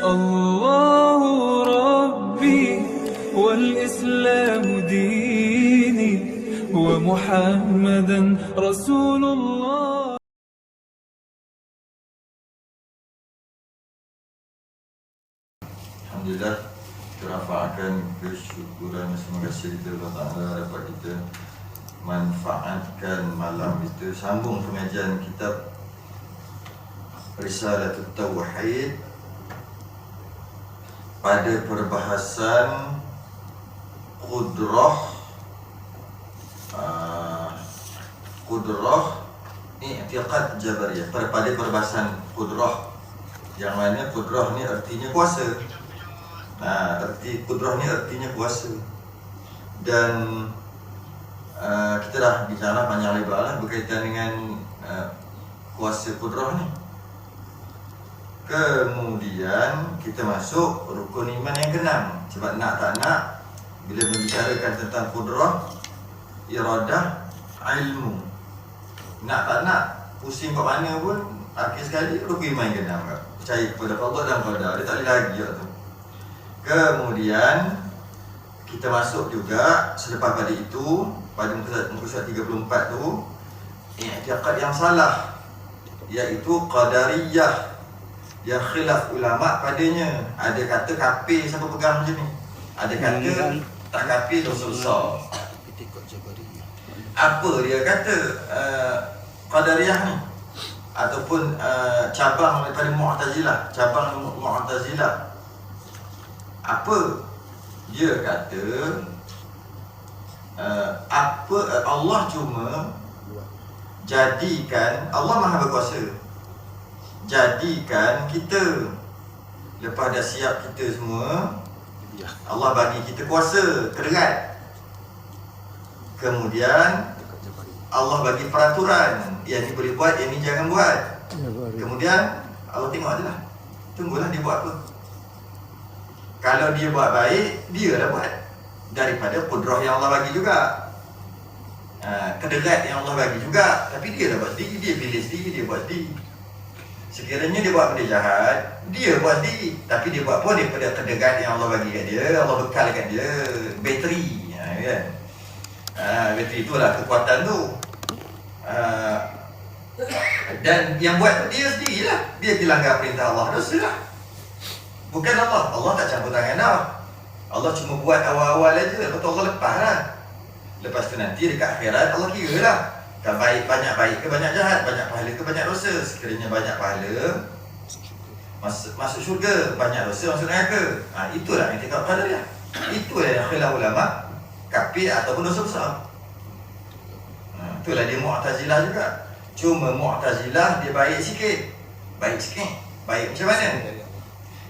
الله ربي والإسلام ديني ومحمدا رسول الله. Alhamdulillah, kita rafa'kan kesyukuran semoga cerita Allah Ta'ala dapat kita manfaatkan malam itu. Sambung pengajian kitab Risalatul Tauhid pada perbahasan Qudrah i'tiqad Jabariyah, pada perbahasan Qudrah, yang mana Qudrah ni artinya kuasa. Arti Qudrah ni artinya kuasa. Dan kita dah bicara panjang lebar lah berkaitan dengan kuasa Qudrah ni. Kemudian kita masuk rukun iman yang ke-6. Sebab nak tak nak, bila membicarakan tentang Qudrah, iradah, ilmu, nak tak nak, pusing kat mana pun, akhir sekali rukun iman yang ke-6. Percaya kepada Allah dan qadar, dia tak boleh lagi tu. Kemudian kita masuk juga selepas pada itu, pada muka surat 34 tu, i'tiqad yang salah, iaitu qadariyah, yang khilaf ulama padanya. Ada kata kafir siapa pegang macam ni, ada kata tak kafir dosa besar. Apa dia kata qadariyah ni, ataupun cabang daripada Mu'tazilah, apa dia kata? Allah cuma jadikan, Allah Maha Berkuasa, jadikan kita, lepas dah siap kita semua, Allah bagi kita kuasa, kederat. Kemudian Allah bagi peraturan, yang ni boleh buat, yang ni jangan buat. Kemudian Allah tengok je lah, tunggulah dia buat apa. Kalau dia buat baik, dia dah buat, daripada Qudrah yang Allah bagi juga, kederat yang Allah bagi juga. Tapi dia dah buat sendiri, dia pilih sendiri, dia buat sendiri. Sekiranya dia buat benda jahat, dia buat sendiri, tapi dia buat pun daripada kederat yang Allah bagi kat dia, Allah bekal kat dia bateri, kan? Bateri itulah kekuatan tu. Dan yang buat tu dia sendirilah. Dia dilanggar perintah Allah, dosa lah. Bukan Allah. Allah tak campur tangan dah. Allah cuma buat awal-awal aja, lepas tu Allah lepas lah. Lepas tu nanti dekat akhirat Allah kira lah, kan baik ke banyak jahat, banyak pahala ke banyak dosa. Sekiranya banyak pahala, masuk syurga, banyak dosa masuk neraka. Itulah yang kita kata dia. Itulah yang khilaf ulama, kafir ataupun dosa besar. Itulah dia Mu'tazilah juga. Cuma Mu'tazilah dia baik sikit. Baik macam mana?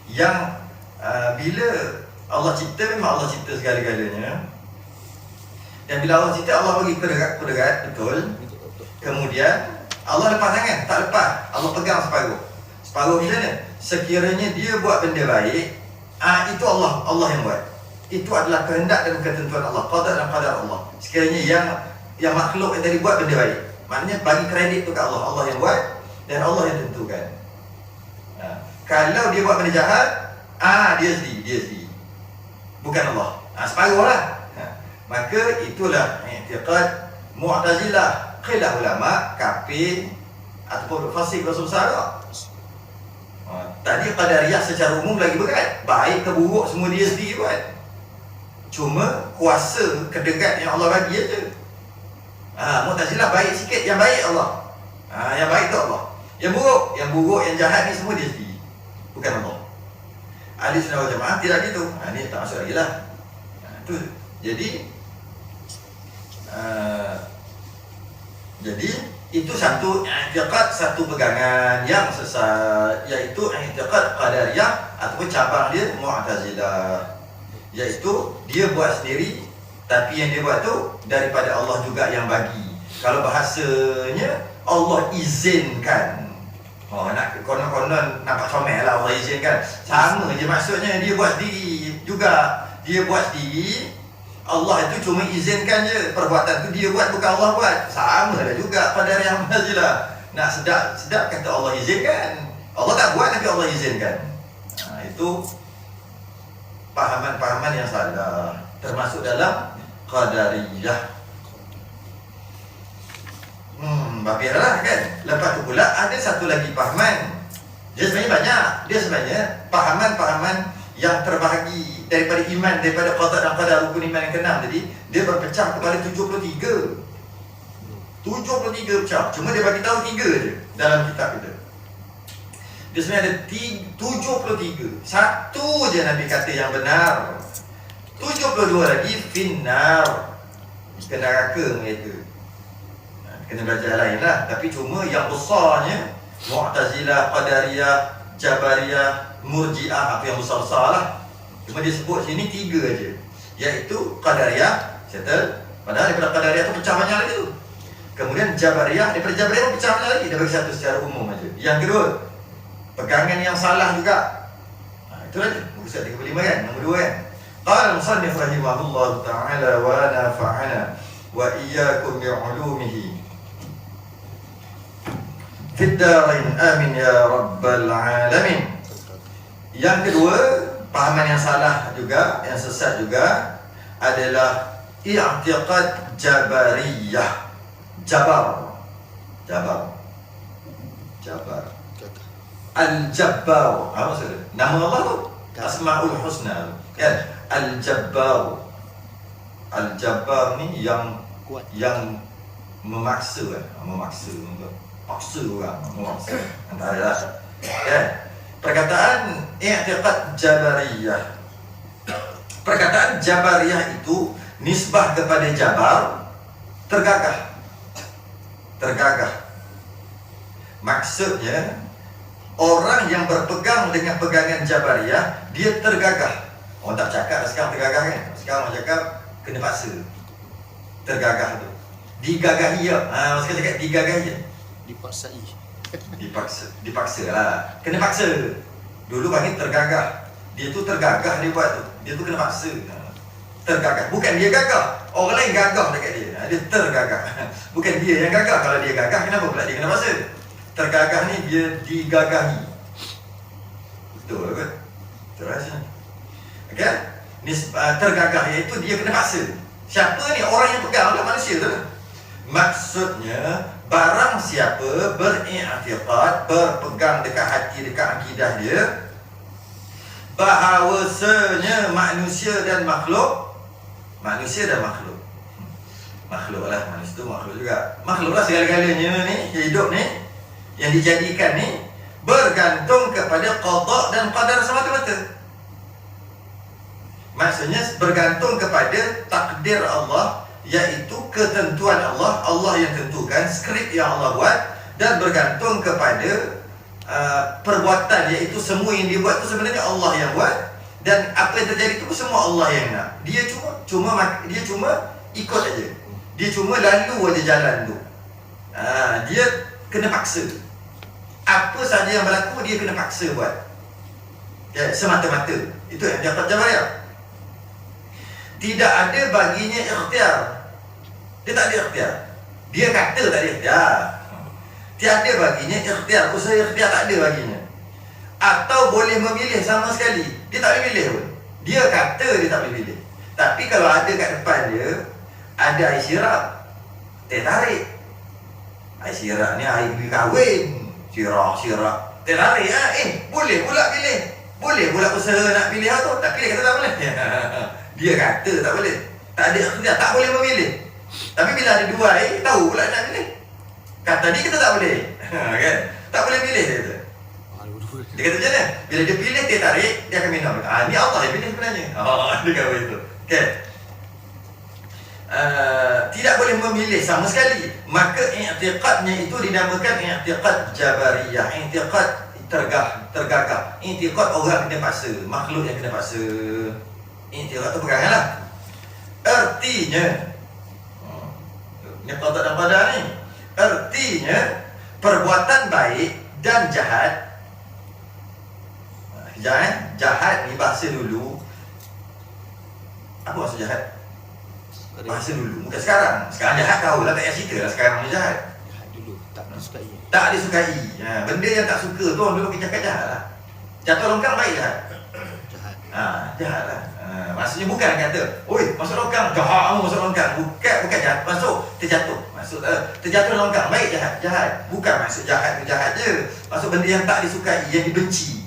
Yang bila Allah cipta, memang Allah cipta segala-galanya. Dan bila Allah cipta, Allah bagi kederat betul. Kemudian Allah lepas tangan, tak lepas, Allah pegang separuh macam mana? Sekiranya dia buat benda baik, itu Allah yang buat. Itu adalah kehendak dan ketentuan Allah, qada dan qadar Allah. Sekiranya yang makhluk yang tadi buat benda baik, maknanya bagi kredit tu kat Allah, Allah yang buat dan Allah yang tentukan. Kalau dia buat benda jahat, dia sendiri, bukan Allah. Separuh lah. Maka itulah i'tiqad Mu'tazilah, khilaf ulama, kafir ataupun fasik dosa besar. Tadi qadariyah secara umum lagi berat, baik ke buruk semua dia sendiri buat. Cuma kuasa kedekat yang Allah bagi aja. Mu'tazilah baik sikit, yang baik Allah. Yang baik tu Allah. Yang buruk, yang jahat ni semua dia sendiri, bukan Allah. Ahli Sunnah wal Jamaah tidak gitu. Ni tak masuk lagi lah. Jadi itu satu i'tiqad, satu pegangan yang sesat, iaitu i'tiqad qadariyah ataupun cabang dia Mu'tazilah, iaitu dia buat sendiri, tapi yang dia buat tu daripada Allah juga yang bagi. Kalau bahasanya Allah izinkan. Nak konon-konon nampak comel lah Allah izinkan. Sama je maksudnya, dia buat sendiri juga. Dia buat sendiri, Allah itu cuma izinkan je. Perbuatan tu dia buat, bukan Allah buat. Sama lah juga pada yang Mu'tazilah. Nak sedap kata Allah izinkan. Allah tak buat tapi Allah izinkan. Itu pahaman-pahaman yang salah, termasuk dalam Qadariyah. Bapilah kan. Lepas tu pula ada satu lagi pahaman. Dia sebenarnya banyak. Dia sebenarnya pahaman-pahaman yang terbahagi daripada iman, daripada qada dan qadar, rukun iman yang ke-6 tadi, dia berpecah kepada 73. 73 pecah. Cuma dia bagi tahu 3 je dalam kitab kita. Dia sebenarnya ada 73. Satu je Nabi kata yang benar. 72 lagi finnar. Ke neraka mereka. Kena belajar lain lah. Tapi cuma yang besarnya Mu'tazilah, Qadariyah, Jabariyah, Murji'ah, apa yang besar-besar lah. Cuma dia sebut sini 3 je, iaitu Qadariyah, settle. Padahal daripada Qadariyah tu pecah banyak lagi tu. Kemudian Jabariyah, daripada Jabariyah pun pecah banyak lagi. Dia bagi satu secara umum aja. Yang kedua, pegangan yang salah juga. Itu aja. Muka surat 35 kan, nombor 2 kan. Qala al-musannif rahimahullah ta'ala wa nafa'ana wa iyyakum bi'ulumihi fid darain amin ya rabbal alamin. Yang kedua, pahaman yang salah juga, yang sesat juga adalah i'tiqad Jabariyah. Jabar. Al-Jabbar. Apa maksudnya? Nama Allah tu Asmaul Husna kan? Al-Jabbar. Al-Jabbar ni yang kuat, yang memaksa kan? Paksa orang, memaksa. Antara lah kan? Perkataan i'tiqad Jabariyah. Perkataan Jabariyah itu nisbah kepada Jabar, tergagah. Maksudnya orang yang berpegang dengan pegangan Jabariyah, dia tergagah. Orang tak cakap sekarang tergagah kan? Sekarang orang cakap kena paksa. Tergagah tu digagahi ya. Sekarang cakap digagahi ya? Dipaksa lah. Kena paksa. Dulu panggil tergagah. Dia tu tergagah dia buat tu. Dia tu kena paksa. Tergagah. Bukan dia gagah. Orang lain gagah dekat dia. Dia tergagah. Bukan dia yang gagah. Kalau dia gagah, kenapa pula dia kena paksa? Tergagah ni dia digagahi. Betul ke? Betul lah sini. Okay? Tergagah iaitu dia kena paksa. Siapa ni? Orang yang pegang lah, manusia tu. Maksudnya barang siapa beriktikad, berpegang dekat hati, dekat akidah dia, bahawasanya manusia dan makhluk lah, manusia tu makhluk juga. Makhluk lah segala-galanya ni, hidup ni, yang dijadikan ni bergantung kepada qada dan qadar semata-mata. Maksudnya bergantung kepada takdir Allah, iaitu ketentuan Allah, Allah yang tentukan, skrip yang Allah buat, dan bergantung kepada perbuatan, iaitu semua yang dia buat tu sebenarnya Allah yang buat, dan apa yang terjadi tu semua Allah yang nak. Dia cuma ikut aja. Dia cuma lalu aja jalan tu. Dia kena paksa. Apa saja yang berlaku dia kena paksa buat. Ya, semata-mata. Itu yang dapat Jabariyah. Tidak ada baginya ikhtiar. Dia tak ada ikhtiar. Dia kata tak ada ikhtiar. Tiada baginya ikhtiar. Usaha ikhtiar tak ada baginya. Atau boleh memilih sama sekali. Dia tak boleh pilih pun. Dia kata dia tak boleh pilih. Tapi kalau ada kat depan dia, ada air sirap, teh tarik. Air sirap ni air pergi kahwin. Sirap teh tarik lah. Boleh pula pilih. Boleh pula usaha nak pilih tu. Tapi dia kata tak boleh. Dia kata tak boleh. Tak ada ikhtiar, tak boleh memilih. Tapi bila ada dua air, tahu pula nak pilih. Kata dia kata tak boleh. Kan? Tak boleh pilih dia kata. Dia kata macam mana? Bila dia pilih teh tarik, dia akan minum. Ni Allah yang pilih sebenarnya. Dia kata begitu. Okay. Tidak boleh memilih sama sekali. Maka i'tiqadnya itu dinamakan i'tiqad Jabariyah. I'tiqad tergagah. I'tiqad orang kena paksa, makhluk yang kena paksa. I'tiqad tu pegangan lah. Artinya ni qada dan qadar ni. Artinya perbuatan baik dan jahat. Jahat ni bahasa dulu. Apa maksud jahat? Bahasa dulu, bukan sekarang. Sekarang jahat tahu lah, tak payah cerita lah sekarang ni jahat. Jahat dulu, tak disukai. Tak disukai. Benda yang tak suka tu orang dulu kita cakap jahat lah. Jatuh longkang baik jahat. Jahat lah. Maksudnya bukan kata, oi, masuk longkang, jahat kamu masuk longkang. Bukan jahat, masuk, terjatuh. Masuk terjatuh longkang, baik jahat. Bukan maksud jahat tu jahat je. Maksud benda yang tak disukai, yang dibenci.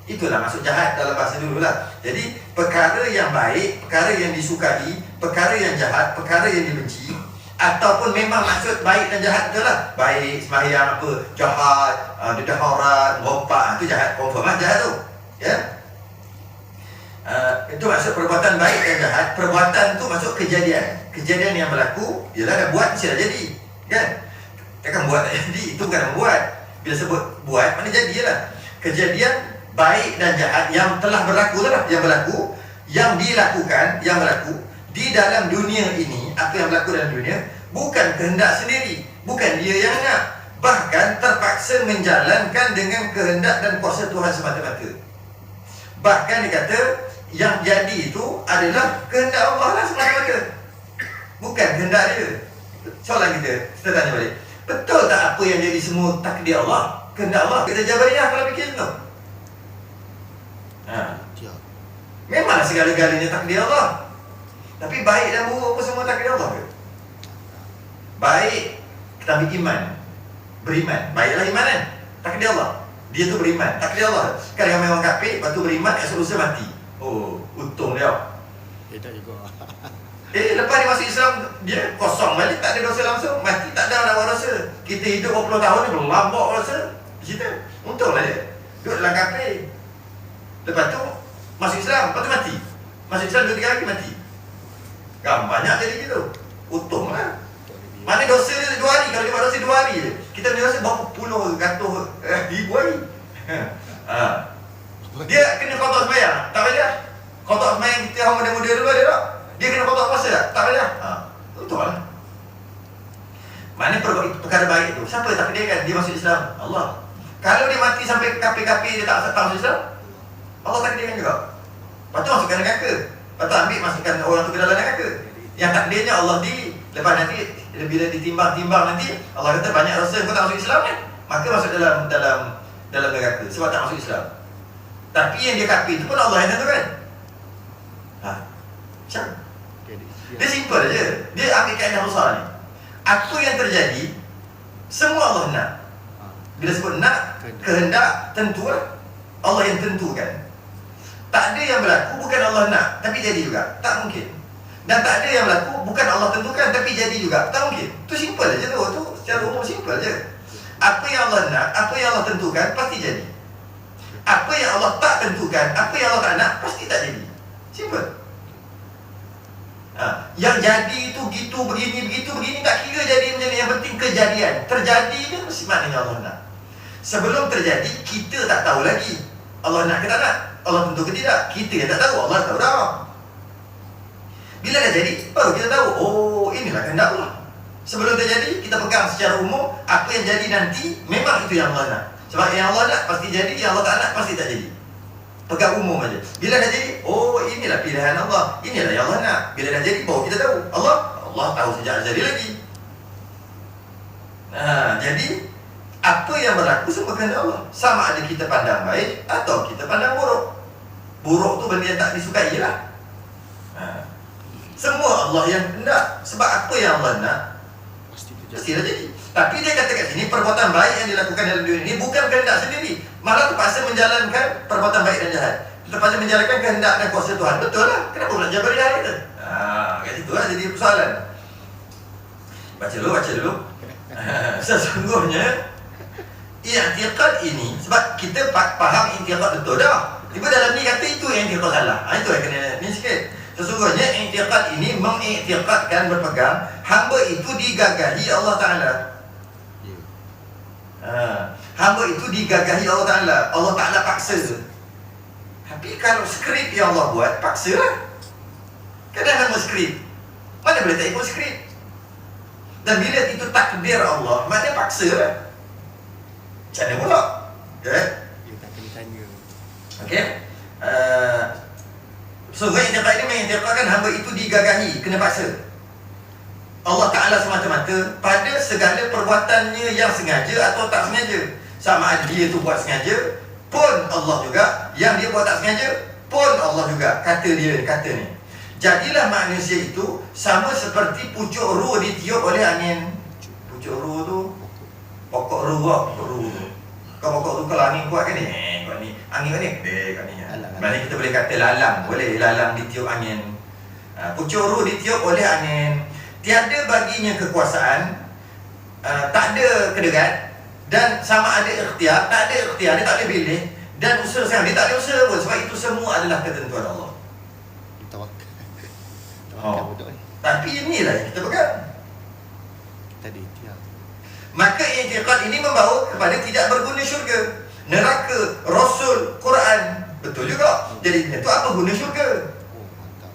Itulah maksud jahat dalam bahasa dulu lah. Jadi, perkara yang baik, perkara yang disukai, perkara yang jahat, perkara yang dibenci, ataupun memang maksud baik dan jahat tu lah. Baik, sembahyang apa, jahat, dedaharat, rompak, itu jahat, confirm lah jahat tu. Ya. Itu maksud perbuatan baik dan jahat. Perbuatan tu maksud kejadian. Kejadian yang berlaku, ialah dah buat, mesti dah jadi. Kan? Takkan buat tak jadi, itu bukan membuat. Bila sebut buat, mana jadilah. Kejadian baik dan jahat yang telah berlaku lah, yang berlaku, yang dilakukan, yang berlaku di dalam dunia ini. Apa yang berlaku dalam dunia bukan kehendak sendiri, bukan dia yang nak, bahkan terpaksa menjalankan dengan kehendak dan kuasa Tuhan semata-mata. Bahkan dikata yang jadi itu adalah kehendak Allah lah semata-mata, bukan kehendak dia. Soalan kita tanya balik, betul tak apa yang jadi semua takdir Allah, kehendak Allah? Kita Jabariyah kalau fikir tu, memanglah segala-galanya takdir Allah. Tapi baik dan buruk apa semua takdir Allah ke? Baik, kita ambil iman, beriman, baiklah iman kan? Takdir Allah. Dia tu beriman, takdir Allah. Kan ramai orang kafir, lepas tu beriman, esok lusa mati. Oh, untung dia. Tak juga. Lepas dia masuk Islam, dia kosong balik, tak ada dosa langsung, mati tak ada nak buat dosa. Kita hidup 20 tahun ni belum buat dosa. Cerita, untunglah dia. Duduk dalam kafir. Lepas tu masuk Islam, lepas tu mati. Masuk Islam 2-3 lagi mati. Kan banyak jadi gitu. Untunglah. Mana dosa dia 2 hari, kalau dia buat dosa 2 hari je. Kita punya dosa berapa puluh, ratus, ribu hari. Dia kena kotak sembahyang, tak payah. Kotak sembahyang kita orang muda-muda dulu ada tak? Dia kena kotak puasa tak? Tak payah. Untunglah. Mana perkara baik tu? Siapa tak takdirkan dia masuk Islam? Allah. Kalau dia mati sampai kafir-kafir dia tak masuk Islam, Allah takdirkan juga. Lepas tu masukkan neraka. Lepas tu ambil masukkan orang tu ke dalam neraka. Yang takdirnya Allah lepas nanti bila ditimbang-timbang nanti Allah kata banyak dosa kau tak masuk Islam kan, maka masuk dalam neraka sebab tak masuk Islam. Tapi yang dia kafir tu pun Allah yang tentukan. Macam dia simple je. Dia ambil kaedah besar ni. Apa yang terjadi semua Allah nak. Bila sebut nak, kehendak, tentulah Allah yang tentukan. Tak ada yang berlaku bukan Allah nak tapi jadi juga, tak mungkin. Dan tak ada yang berlaku bukan Allah tentukan tapi jadi juga, tak mungkin. Tu simple aja tu. Tu secara umum simple aje. Apa yang Allah nak, apa yang Allah tentukan pasti jadi. Apa yang Allah tak tentukan, apa yang Allah tak nak pasti tak jadi. Simple. Yang jadi itu gitu begini tak kira jadi macam ni. Yang penting kejadian. Terjadi dia mesti maknanya Allah nak. Sebelum terjadi kita tak tahu lagi Allah nak ke tak nak, Allah tentu ke tidak, kita yang tak tahu, Allah tahu dah. Bila dah jadi baru kita tahu, oh inilah kehendak Allah. Sebelum terjadi kita pegang secara umum apa yang jadi nanti memang itu yang Allah nak. Sebab yang Allah nak pasti jadi, yang Allah tak nak pasti tak jadi. Pegang umum aja. Bila dah jadi, oh inilah pilihan Allah, inilah yang Allah nak. Bila dah jadi baru kita tahu, Allah tahu sejak jadi lagi. Jadi apa yang berlaku semua kehendak Allah. Sama ada kita pandang baik atau kita pandang buruk. Buruk tu benda yang tak disukai lah. Semua Allah yang hendak. Sebab apa yang Allah nak mestilah jadi. Tapi dia kata kat sini perbuatan baik yang dilakukan dalam dunia ini bukan kehendak sendiri, malah terpaksa menjalankan perbuatan baik dan jahat. Terpaksa menjalankan kehendak dan kuasa Tuhan. Betul lah. Kenapa pula Jabariyah kita? Kat situ lah jadi persoalan. Baca dulu. Sesungguhnya i'tiqad ini, sebab kita faham i'tiqad betul dah. Tiba dalam ni kata itu yang i'tiqad salah. Itu yang kena ni sikit. Sesungguhnya i'tiqad ini mengiktiqadkan, berpegang hamba itu digagahi Allah Ta'ala. Hamba itu digagahi Allah Ta'ala. Allah Ta'ala paksa. Tapi kalau skrip yang Allah buat, paksa lah. Kadang nama skrip, mana boleh tak ikut skrip. Dan bila itu takdir Allah, maknanya paksa lah. Macam mana pula? Okay? Dia tak kena tanya. Okay? So, i'tiqad ini mengiktiqadkan hamba itu digagahi, kena paksa Allah Ta'ala semata-mata pada segala perbuatannya yang sengaja atau tak sengaja. Sama ada dia tu buat sengaja pun Allah juga, yang dia buat tak sengaja pun Allah juga kata ni. Jadilah manusia itu sama seperti pucuk ruh ditiup oleh angin. Pucuk ruh tu pokok ruh tu. Kau pokok ruh kalau angin kuat kan ni, kuat ni. Angin kan ni, kat ni. Maksudnya kita boleh kata lalang, boleh lalang ditiup angin. Pucuk ruh ditiup oleh angin. Tiada baginya kekuasaan, tak ada kedekat, dan sama ada ikhtiar, tak ada ikhtiar, dia tak boleh pilih, dan usaha sekarang dia tak ada usaha pun, sebab itu semua adalah ketentuan Allah. Tawakal. Betul. Tapi inilah yang kita pegang. Tadi dia. Maka i'tiqad ini membawa kepada tidak berguna syurga, neraka, Rasul, Quran. Betul juga. Jadi itu apa guna syurga? Oh, mantap.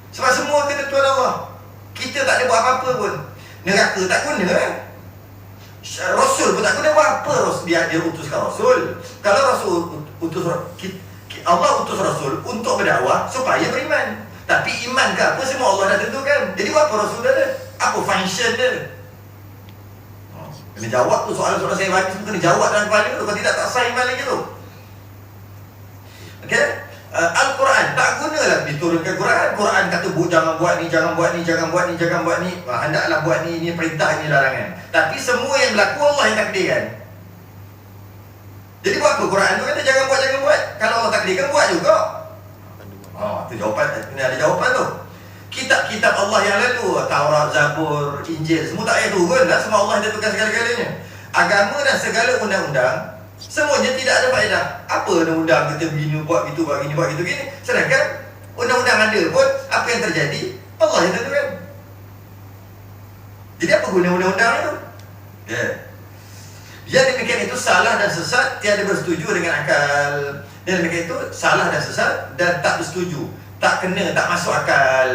Sebab semua ketentuan Allah. Kita tak ada buat apa-apa pun. Neraka tak guna Rasul pun tak guna buat apa. Dia utuskan Rasul. Kalau Rasul utus Allah utus Rasul untuk berdakwah supaya beriman. Tapi iman ke apa semua Allah dah tentukan. Jadi buat apa Rasul ada? Apa function dia? Kena jawab tu soalan-soalan saya bagi semua kena jawab dalam kepala tu. Kalau tidak tak sah iman lagi tu. Okey? Al-Quran tak gunalah diturunkan Quran kata jangan buat ni, jangan buat ni, jangan buat ni, jangan buat ni. Hendaklah buat ni, ini perintah, ini larangan. Tapi semua yang berlaku Allah yang takdirkan. Jadi buat apa Quran tu kata jangan buat. Kalau Allah takdirkan buat juga. Tu jawapan, kena ada jawapan tu. Kitab-kitab Allah yang lalu, Taurat, Zabur, Injil, semua tak payah turun dah. Semua Allah yang tentukan segala-galanya. Agama dan segala undang-undang semuanya tidak ada faedah. Apa undang-undang kita begini, buat gitu, buat gini, buat gitu gini. Sedangkan undang-undang ada pun, apa yang terjadi Allah yang tentukan. Jadi apa guna undang-undang itu? Yang demikian itu salah dan sesat, tiada bersetuju dengan akal. Yang demikian itu salah dan sesat dan tak bersetuju, tak kena, tak masuk akal,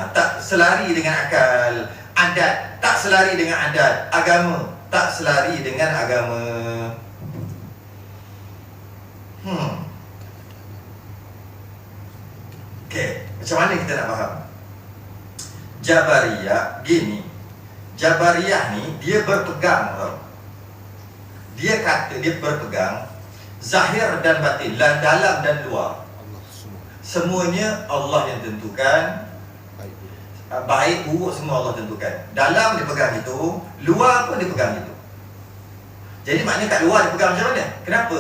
tak selari dengan akal. Adat tak selari dengan adat. Agama tak selari dengan agama. Okey, macam mana kita nak faham? Jabariyah gini. Jabariyah ni dia berpegang tau. Dia kata dia berpegang zahir dan batin, dalam dan luar. Allah semua. Semuanya Allah yang tentukan. Baik buruk semua Allah tentukan. Dalam dia pegang itu, luar pun dia pegang itu. Jadi maknanya kat luar dia pegang macam mana? Kenapa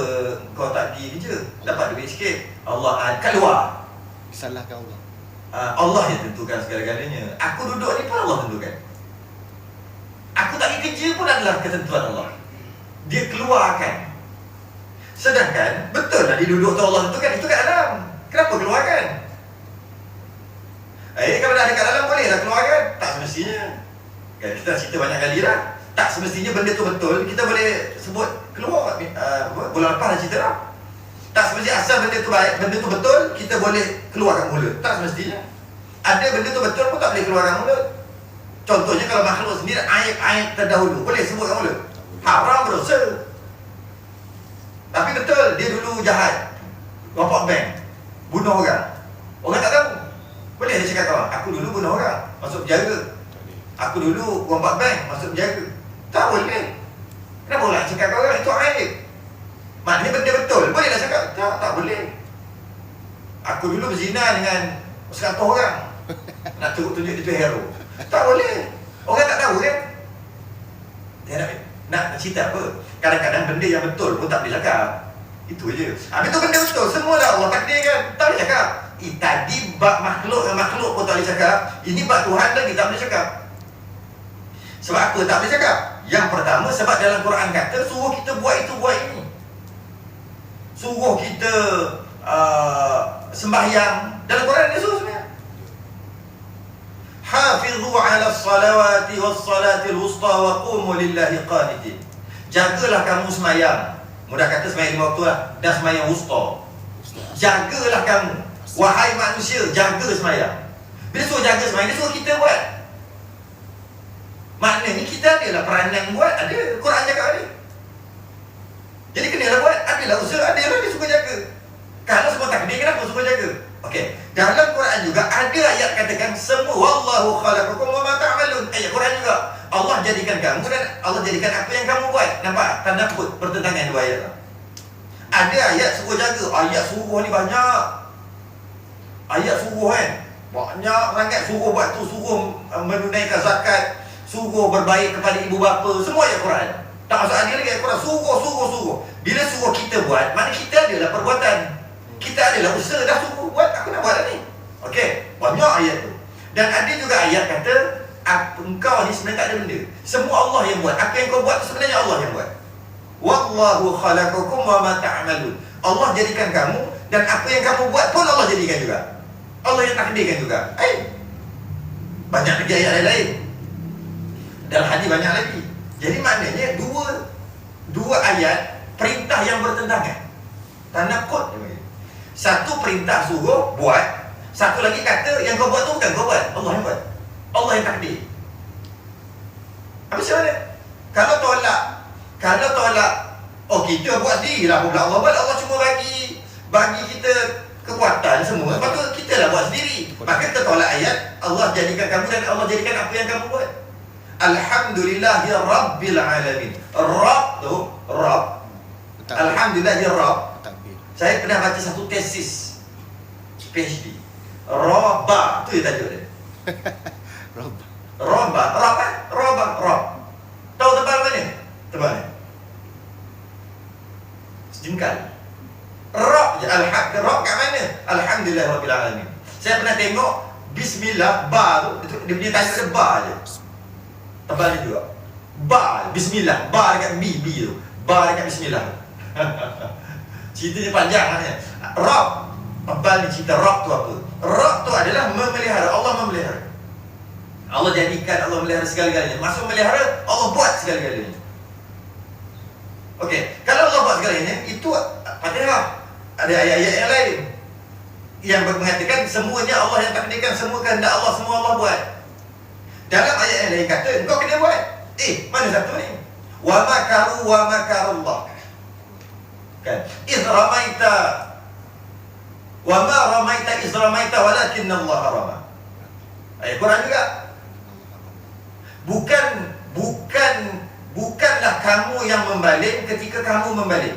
kau tak pergi kerja? Dapat duit sikit. Allah kat luar. Salahkan Allah. Allah yang tentukan segala-galanya. Aku duduk ni pun Allah tentukan. Aku tak pergi kerja pun adalah ketentuan Allah. Dia keluarkan. Sedangkan betul lah dia duduk tu Allah tentukan, itu kat dalam. Kenapa keluarkan? Kalau dah ada kat dalam boleh lah keluarkan. Tak semestinya. Kita cerita banyak kali lah. Tak semestinya benda tu betul kita boleh sebut keluar. Bulan lepas dah cerita lah. Tak semestinya asal benda tu baik, benda tu betul kita boleh keluarkan mulut. Tak semestinya. Ada benda tu betul pun tak boleh keluarkan mulut. Contohnya kalau makhluk sendiri aib-aib terdahulu boleh sebutkan mulut. Haram berdosa. Tapi betul dia dulu jahat, rompak bank, bunuh orang. Orang tak tahu. Boleh dia cakap kawan, aku dulu bunuh orang, masuk penjara. Aku dulu rompak bank, masuk penjara. Tak boleh. Kenapa orang cakap kawan? Itu aib. Maknanya benda betul. Boleh dah cakap? Tak boleh. Aku dulu berzina dengan 100 orang. Nak tunjuk dia tu hero. Tak boleh. Orang tak tahu kan? Dia nak cerita apa? Kadang-kadang benda yang betul pun tak boleh cakap. Itu je. Habis tu benda betul, semua dah Allah takdirkan. Tak boleh cakap. Tadi bab makhluk pun tak boleh cakap. Ini bab Tuhan lagi tak boleh cakap. Sebab apa tak boleh cakap? Yang pertama sebab dalam Quran kata suruh kita buat itu, buat ini. Suruh kita sembahyang. Dalam Quran dia suruh sebenarnya. Hafizu ala salawati was salatil wusta wa qumu lillahi qanitin. Jagalah kamu semayang. Mudah kata semayang 5 waktu lah. Dan semayang wusta. Jagalah kamu. Wahai manusia, jaga semayang. Bila suruh jaga semayang, dia suruh kita buat. Maknanya kita adalah peranan buat. Ada. Quran cakap ada. Jadi kenalah buat. Adalah usaha. Adalah dia suka jaga. Kalau semua takdir, kenapa suka jaga? Okey. Dalam Quran juga ada ayat katakan semua wallahu khalaqakum wa ma ta'malun. Ayat Quran juga. Allah jadikan kamu dan Allah jadikan apa yang kamu buat. Nampak? Tanda kut pertentangan dua ayat. Ada ayat suruh jaga. Ayat suruh ni banyak. Ayat suruh kan, banyak sangat. Suruh buat tu, suruh menunaikan zakat, suruh berbaik kepada ibu bapa. Semua ayat Quran. Tak masuk adil lagi ayat Quran. Suruh. Bila suruh kita buat, mana kita adalah perbuatan, kita adalah usaha. Dah suruh buat, aku nak buat dah ni. Okey, banyak ayat tu. Dan ada juga ayat kata engkau ni sebenarnya tak ada benda, semua Allah yang buat. Apa yang kau buat tu sebenarnya Allah yang buat. Wallahu khalaqakum wa ma ta'malun. Allah jadikan kamu, dan apa yang kamu buat pun Allah jadikan juga. Allah yang takdirkan juga. Banyak lagi ayat lain. Dalam hadis banyak lagi. Jadi maknanya dua ayat perintah yang bertentangan. Tanakut. Satu perintah suruh buat, satu lagi kata yang kau buat tu bukan kau buat, Allah yang buat. Allah yang takdir. Habis macam mana? Kalau tolak, oh kita buat sendiri lah pula Allah buat. Allah cuma bagi kita kekuatan semua, lepas tu kita lah buat sendiri. Maka kita tolak ayat Allah jadikan kamu dan Allah jadikan apa yang kamu buat. Alhamdulillahi Rabbil Alamin. Rabb tu, Rabb. Alhamdulillahi Rabb. Saya pernah baca satu tesis PhD. Rabba, tu dia tajuk dia. Rabba. Tahu tebal mana? Tebal ni sejengkal. Rabb je. Rabb kat mana? Alhamdulillah Rabbil Alamin. Saya pernah tengok Bismillah, ba tu dia punya tajuk dia ba je. Tebal ni juga. Ba, Bismillah, ba dekat B tu. Ba dekat Bismillah. Ceritanya panjang kan. Rabb, tebal ni cerita Rabb tu apa? Rabb tu adalah memelihara. Allah memelihara. Allah jadikan, Allah melihara segala-galanya. Maksud melihara, Allah buat segala-galanya. Okey, kalau Allah buat segalanya, itu Fatihah. Ada ayat-ayat yang lain yang mengatakan semuanya Allah yang takdirkan, semua kehendak Allah, semua Allah buat. Dalam ayat yang lain kata engkau kena buat. Mana satu ni? Wa makaru wa makarullah. Kan? Iz ramaita wa ma ramaita iz ramaita walakinna Allah rama. Ayat Quran juga. Bukanlah kamu yang membalik ketika kamu membalik.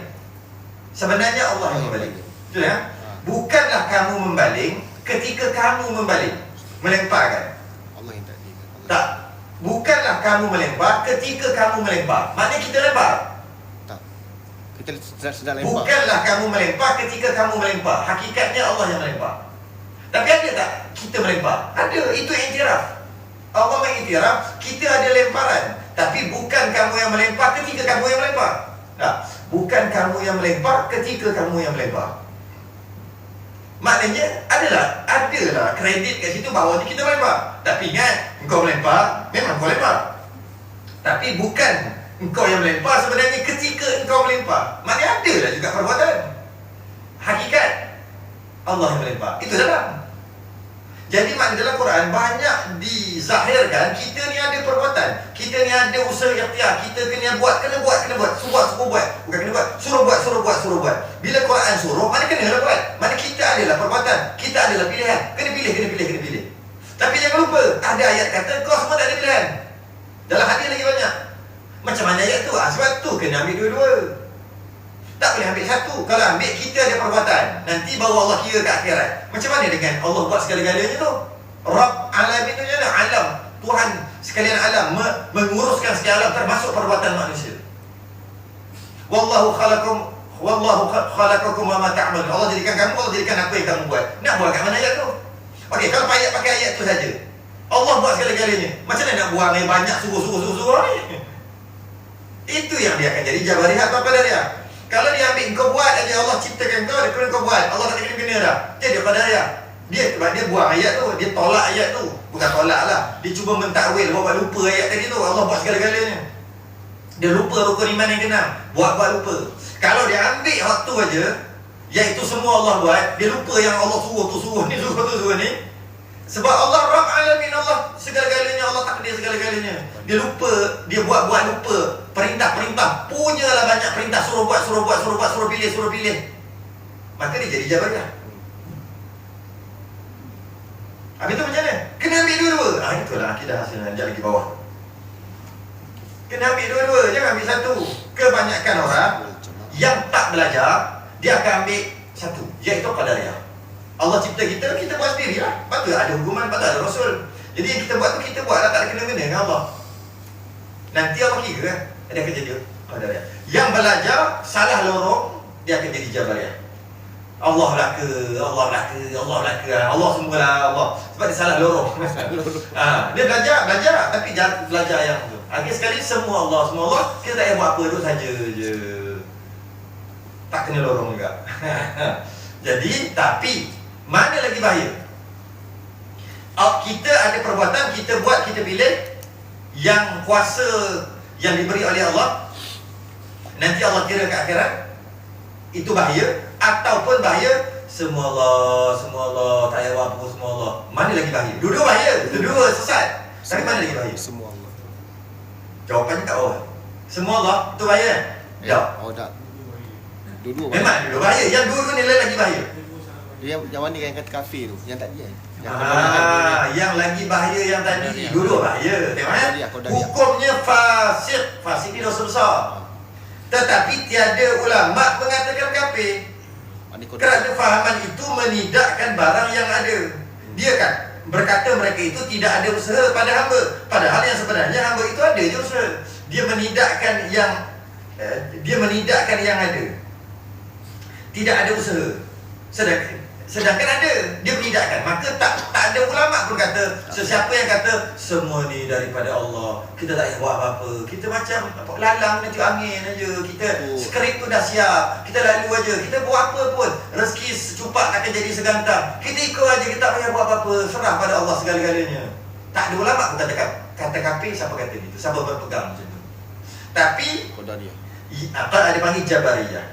Sebenarnya Allah yang membalik. Betul ya? Bukanlah kamu membalik ketika kamu membalik. Melemparkan. Allah yang takdirkan. Tak. Bukanlah kamu melempar ketika kamu melempar. Maknanya kita lempar. Tak. Kita sedang lempar. Bukanlah kamu melempar ketika kamu melempar. Hakikatnya Allah yang melempar. Tapi ada tak kita melempar? Ada. Itu iktiraf. Allah mengiktiraf kita ada lemparan. Tapi bukan kamu yang melempar ketika kamu yang melempar. Tak. Bukan kamu yang melempar ketika kamu yang melempar. Maknanya adalah kredit kat situ bahawa kita melempar. Tapi ingat, engkau melempar, memang kau lempar. Tapi bukan engkau yang melempar sebenarnya ketika engkau melempar. Maknanya adalah juga perbuatan. Hakikat Allah yang melempar. Itu dalam. Jadi maknanya dalam Quran banyak dizahirkan kita ni ada perbuatan, kita ni ada usaha ikhtiar, kita kena buat. Suruh buat. Bukan kena buat, suruh buat. Bila Quran suruh, mana kena buat. Mana kita adalah perbuatan, kita adalah pilihan. Kena pilih. Tapi jangan lupa, ada ayat kata kau semua tak ada pilihan. Dalam hadis lagi banyak. Macam mana ayat tu? Sebab tu kena ambil dua-dua. Tak boleh ambil satu. Kalau ambil kita ada perbuatan, nanti baru Allah kira ke akhirat. Macam mana dengan Allah buat segala-galanya tu? Rabb alamin tu mana? Alam. Tuhan sekalian alam, menguruskan sekalian alam termasuk perbuatan manusia. Wallahu khalaqakum wa ma ta'malun. Allah jadikan kamu, Allah jadikan apa yang kamu buat. Nak buat kat mana ayat tu? Okey, kalau pakai ayat tu saja. Allah buat segala-galanya. Macam mana nak buang air banyak suruh ni? Itu yang dia akan jadi jabariyah atau qadariyah. Kalau dia ambil kau buat aja, Allah ciptakan kau, dia kena kau buat. Allah tak kena dah. Jadi qadariyah. Dia buang ayat tu, dia tolak ayat tu. Bukan tolak lah, dia cuba mentakwil, buat lupa ayat tadi tu. Allah buat segala-galanya. Dia lupa rukun iman yang keenam. Buat lupa. Kalau dia ambil hak tu aja, iaitu semua Allah buat, dia lupa yang Allah suruh ni. Sebab Allah Rabb alamin, Allah segala-galanya, Allah takdir segala-galanya. Dia lupa, dia buat lupa. Perintah-perintah, punyalah banyak perintah, suruh buat, suruh pilih. Maka dia jadi jabariyah. Habis tu macam mana? Kena ambil dua-dua. Itulah akidah hasil nanjak lagi bawah. Kena ambil dua-dua, jangan ambil satu. Kebanyakan orang yang tak belajar, dia akan ambil satu, iaitu qadariyah. Allah cipta kita, kita buat sendiri lah. Lepas tu ada hukuman, lepas tu ada Rasul. Jadi yang kita buat tu, kita buat lah, tak ada kena-mena dengan Allah. Nanti Allah kira kan, dia akan jadi qadariyah. Yang belajar, salah lorong, dia akan jadi jabariyah. Allah belaka, Allah belaka, Allah belaka, Allah semualah Allah. Sebab dia salah lorong. Dia belajar, tapi belajar yang tu. Akhir sekali semua Allah, kita tak payah buat apa, duduk saja je. Tak kena lorong juga. Jadi, tapi mana lagi bahaya? Kita ada perbuatan, kita buat, kita pilih yang kuasa yang diberi oleh Allah, nanti Allah kira ke akhirat, itu bahaya. Ataupun bahaya, semua Allah, tak payah buat apa, semua Allah. Mana lagi bahaya? Dua-dua bahaya, dua-dua sesat. Tapi mana lagi bahaya? Semua Allah. Jawapannya tak bawah. Semua Allah, itu bahaya kan? Jawab. Oh tak. Dua-dua. Memang dua bahaya. Yang dua nilai lagi bahaya. Yang mana yang kata kafir tu? Yang tadi kan? Yang lagi bahaya yang tadi. Dua-dua bahaya. Tengok kan? Qadariyah. Hukumnya fasik. Fasik ni dosa besar. Tetapi tiada ulama mengatakan kafir. Kerana fahaman itu menidakkan barang yang ada. Dia kan berkata mereka itu tidak ada usaha pada hamba. Padahal yang sebenarnya hamba itu ada je usaha. Dia menidakkan yang ada. Tidak ada usaha. Sedangkan ada, dia menidakkan. Maka tak ada ulama pun kata, sesiapa yang kata semua ni daripada Allah, kita tak payah buat apa-apa, kita macam lalang nanti angin aja, kita skrip tu dah siap, kita lalu aja, kita buat apa pun, rezeki secupak akan jadi segantang, kita ikut aja, kita tak payah buat apa-apa, serah pada Allah segala-galanya. Tak ada ulama pun kata kafir. Siapa kata gitu? Siapa berpegang macam tu? Tapi Qadariyah. apa ada panggil jabariyah.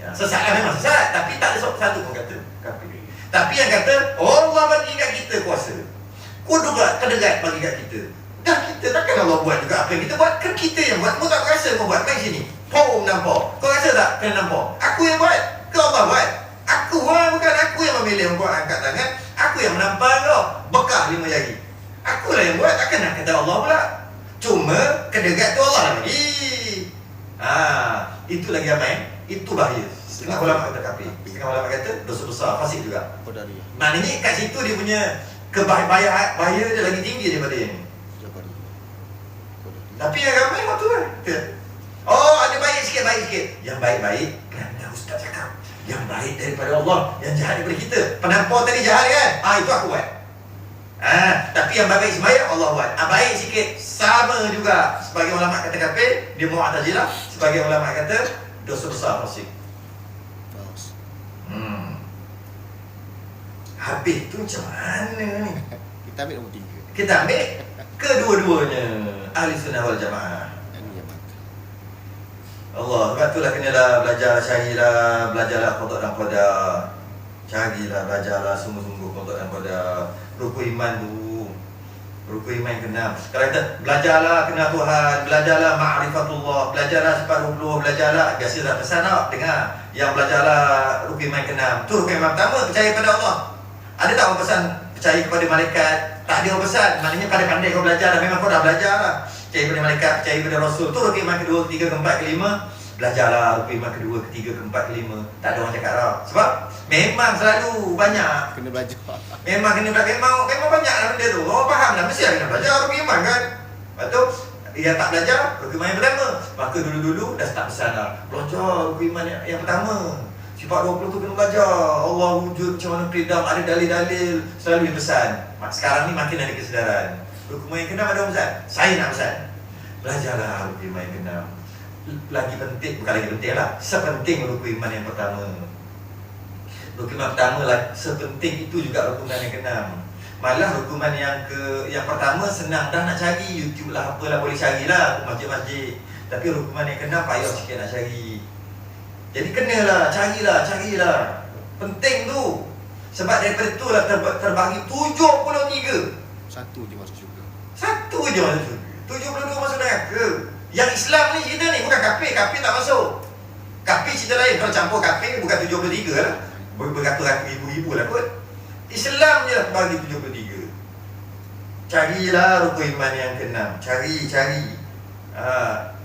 Sesat lah, memang sesat, tapi tak ada satu pun kata kafir. Tapi yang kata Allah bagi kat kita kuasa, kudrat kedegat bagi kat kita. Dah kita takkan Allah buat juga apa yang kita buat. Kan kita yang buat. Kau tak rasa kau buat. Main sini pom nampak. Kau rasa tak kena nampak? Aku yang buat ke Allah buat? Aku lah, bukan aku yang memilih kau angkat tangan. Aku yang menampar kau bekah 5 jari. Akulah yang buat. Takkan nak kata Allah pula. Cuma kedegat tu Allah lah bagi. Itu lagi ramai. Itu bahaya. Setengah ulama kata kafir, setengah ulama kata dosa besar, fasik juga. Qadariyah. Maknanya kat situ dia punya bahaya dia lagi tinggi daripada yang ni. Tapi yang ramai waktu kan. Oh, ada baik sikit. Yang baik-baik kerana ustaz cakap. Yang baik daripada Allah, yang jahat daripada kita. Penampar tadi jahat kan? Itu aku buat. Tapi yang baik sembahyang Allah buat. Baik sikit sama juga. Sebagai ulama kata kafir, dia Mu'tazilah. Sebagai ulama kata dosa besar fasik. Habis tu macam mana ni? Kita ambil nombor 3. Kita ambil kedua-duanya ahli sunnah wal jamaah. Ini yang mata. Allah, sebab itulah kenalah belajar, carilah, belajarlah qada dan qadar. Carilah, belajarlah sungguh-sungguh qada dan qadar. Rukun iman tu, rukun iman ke-6. Kalau kata belajarlah kenal Tuhan, belajarlah ma'rifatullah, belajarlah sifat rububiyah, belajarlah, biasa tak pesan tak dengar. Yang belajarlah rukun iman ke-6. Tu rukun iman pertama, percaya pada Allah. Ada tak orang pesan percaya kepada malaikat? Tak ada orang pesan. Maknanya pandai-pandai kau belajar dah. Memang kau dah belajar lah. Percaya kepada malaikat, percaya kepada Rasul. Tu rukun iman kedua, ketiga, keempat, kelima. Belajarlah rukun iman kedua, ketiga, keempat, kelima. Tak ada orang cakap lah. Sebab memang selalu banyak. Kena belajar. Memang kena belajar. Memang banyak lah benda tu. Orang faham dah. Mesti kena belajar rukun iman kan. Lepas tu yang tak belajar rukun iman yang pertama. Maka dulu-dulu dah start pesan lah. Belajar rukun iman yang pertama. Sifat 20 tu kena belajar. Allah wujud macam mana peridam, ada dalil-dalil. Selalu dipesan. Sekarang ni makin ada kesedaran. Rukun iman yang ke-6 ada orang pesan. Saya nak pesan. Belajarlah rukun iman yang ke-6. Lagi penting, bukan lagi penting lah, sepenting rukun iman yang pertama. Rukun iman pertama lah, sepenting itu juga rukun iman yang ke-6. Malah rukun iman yang pertama senang dah nak cari. YouTube lah, apalah boleh carilah masjid-masjid. Tapi rukun iman yang ke-6 payah sikit nak cari. Jadi kenalah, carilah. Penting tu. Sebab daripada tu lah terbagi 73. Satu je masuk syurga. Satu je masuk syurga. 72 masuk neraka. Yang Islam ni cerita ni bukan kafir tak masuk. Kafir cerita lain. Kalau campur kafir bukan 73 lah. Beratus-ratus ribu-ribu lah kot. Islam je lah bagi 73. Carilah rukun iman yang ke-6. Cari.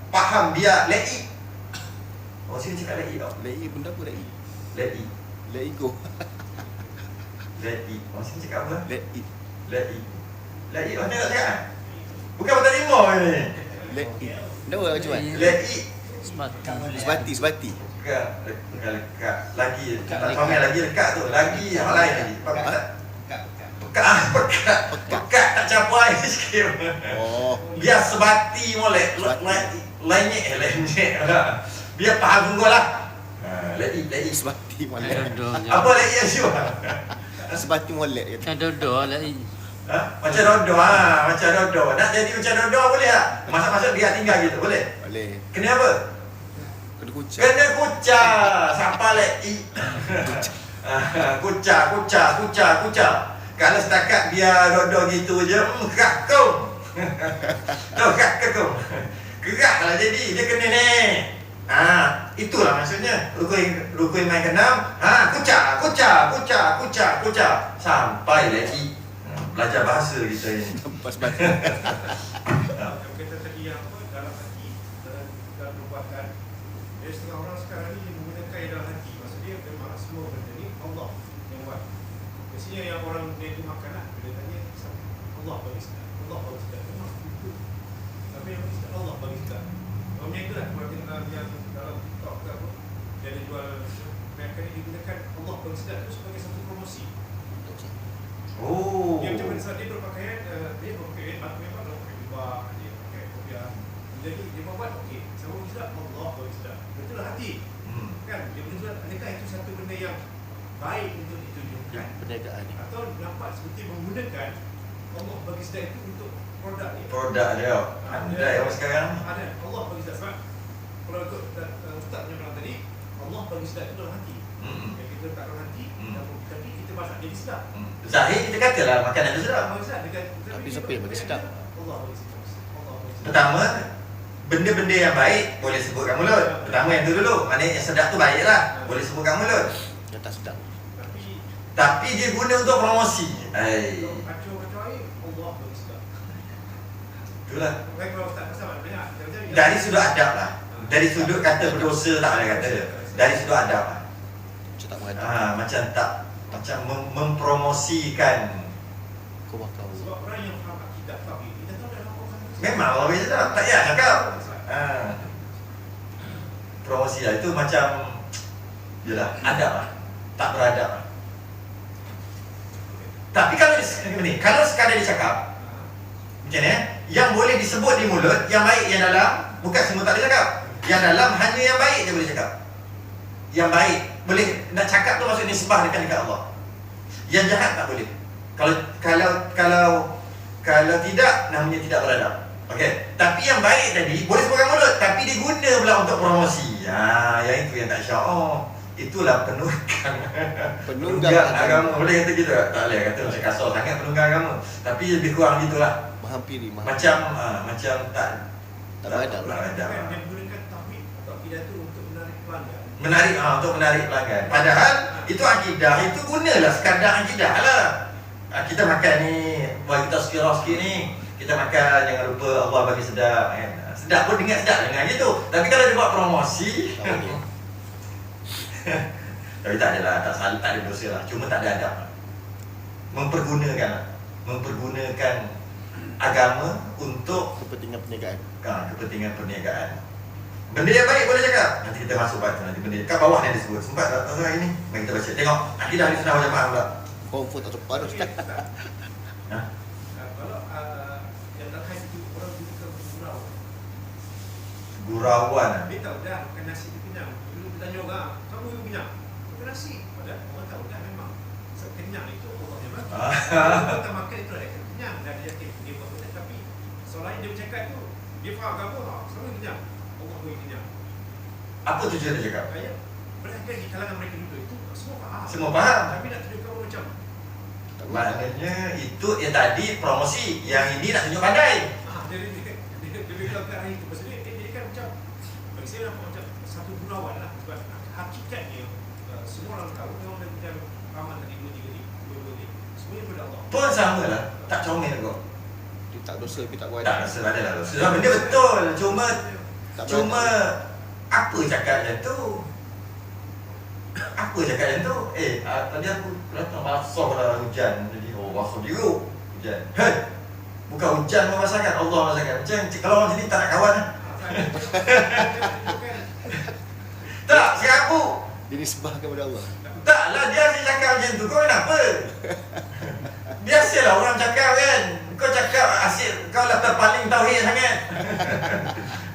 Faham biar laik. Orang sini cakap let it tau. Let it benda apa let it? Let it. Let it go. Let it. Orang sini cakap apa? Let it. Let it. Let it. Mana nak cakap? Bukan Mata Rimau ni. Let it. Kenapa macam mana? Let it. Sebati. Bukan lekat. Lagi. Tak comel lagi lekat tu. Lagi yang lain lagi. Pekat tak capai sikit. Oh. Biar sebati molek. Lenyek lah. Biar faham tunggu lah. Let it. Sebati molek. Apa let it Asyur? Sebati molek kata. Macam dodo lah. Macam rodo. Macam rodo. Nak jadi macam rodo boleh tak? Masa-masa dia tinggal gitu boleh? Boleh. Kena apa? Kena kucak. Kena kucah. Siapa let it? Kucah. Kalau setakat biar rodo gitu je, kakung. Tahu kakung. Gerak lah jadi, dia kena ni. Itulah maksudnya. Rukun main ke-6. Kucah. Sampai lagi. Belajar bahasa kita ni. Pas batu. Kita tadi yang apa, dalam hati, dalam perbuatan. Jadi setengah orang sekarang ni menggunakan dalam hati. Maksudnya memang semua benda ni Allah yang buat. Biasanya yang orang dia tu makan lah, dia tanya Allah bagi sedap. Memang itu. Tapi yang bagi sedap Allah bagi sedap. Macam itu lah kalau kita yang dalam TikTok ke apa, dia ada jual mereka ni digunakan Allah bagi sedap itu sebagai satu promosi. Oh. Dia macam mana saat dia berpakaian, memang dalam pakai jubah, dia pakai kopiah. Jadi dia buat okey, sama sedap Allah bagi sedap. Betul hati. Kan? Dia menunjukkan adakah itu satu benda yang baik untuk ditunjukkan Perniagaan ni. atau nampak seperti menggunakan Allah bagi sedap itu untuk produk ni. Produk dia. Ada yang sekarang. Ada Allah bagi sedap sebab kalau ikut Ustaz punya bilang tadi, Allah bagi sedap itu dalam hati. Yang kita letak dalam hati, tapi kita masak jadi sedap. Zahir kita katalah makanan tu sedap. Tapi siapa yang bagi sedap? Allah bagi sedap. Pertama, benda-benda yang baik boleh sebutkan mulut. Pertama yang tu dulu. Maknanya yang sedap tu baik lah. Boleh sebutkan mulut. Yang tak sedap. Tapi dia guna untuk promosi. Kacau-kacau air, Allah bagi sedap. Itulah. Baik kalau Ustaz pasal banyak. Dari sudut adab lah. Dari sudut kata berdosa tak boleh kata. Dari sudut adab lah. Macam tak mengadap. Macam mempromosikan. Kau bakal. Sebab orang yang faham akidah tauhid, kita tahu dalam orang Memang orang biasa sedap. Tak payah cakap. Promosi lah. Itu macam yelah, adab lah. Tak beradab lah. Tapi kalau sekadar dicakap, macam ni yang boleh disebut di mulut, yang baik yang dalam, bukan semua tak boleh cakap. Yang dalam hanya yang baik je boleh cakap. Yang baik boleh nak cakap tu maksudnya nisbah dekat Allah. Yang jahat tak boleh. Kalau tidak, namanya tidak beradab. Okey. Tapi yang baik tadi boleh sebutkan mulut, tapi diguna pula untuk promosi. Yang itu yang tak syak. Itulah penunggang agama. Boleh kata gitu tak? Tak boleh kata macam kasar sangat penunggang agama. Tapi lebih kurang gitulah. Menghampiri. Macam tak beradab. dia menggunakan tauhid atau akidah tu untuk menarik pelanggan. Untuk menarik pelanggan. Padahal itu akidah, itu gunalah sekadar akidah lah. Kita makan ni, buat kita sikit ni, kita makan jangan lupa Allah bagi sedap kan. Sedap pun dengar gitu. Tapi kalau dia buat promosi tapi tak adalah, tak ada dosa lah. Cuma tak ada adab lah. Mempergunakan agama untuk kepentingan perniagaan. Kepentingan perniagaan. Benda yang baik boleh cakap. Nanti kita masuk batu nanti benda. Kat bawah ni ada sebut. Sempat tak tahu hari ni. Mari kita baca. Tengok. Akidah ni senang macam mana pula. Confirm tak sempat dah. Kalau yang tak khas itu orang gunakan gurau. Gurauan. Dia tahu dah makan nasi tu kenyang. Dulu kita tanya orang, kamu yang kenyang? Makan nasi. Padahal orang tahu dah memang kenyang itu Allah yang bagi. Kalau kita makan itu ada kenyang. Dan dia yakin dia buat benda. Tapi soalan dia bercakap tu, dia faham kamu sama kenyang. Allah bagi kenyang. Apa tujuan dia cakap? Berada di kalangan mereka dulu itu semua faham. Semua faham. Tapi nak tunjuk kamu macam Maknanya itu yang tadi promosi. Yang ini nak tunjuk pandai. dia bilang ke hari itu. Maksudnya dia kan macam, bagi saya nampak macam satu gurauan lah. Sebab hakikatnya semua orang tahu memang dia macam aman tadi 2-3 ni. Semuanya pada Allah. Pun sama lah. Tak comel kau. Dia tak dosa tapi tak buat. Tak rasa ada lah dosa. Benda betul. Cuma Apa cakap macam tu? Apa cakap macam tu? Tadi aku datang basah lah hujan. Jadi, basah biru hujan. Bukan hujan membasahkan, Allah membasahkan. Macam kalau orang sini tak nak kawan lah. Tak, siapa? Dia disembahkan kepada Allah. Taklah dia asyik cakap macam tu. Kau kenapa? Biasalah orang cakap kan. Kau cakap asyik kau lah terpaling tauhid sangat.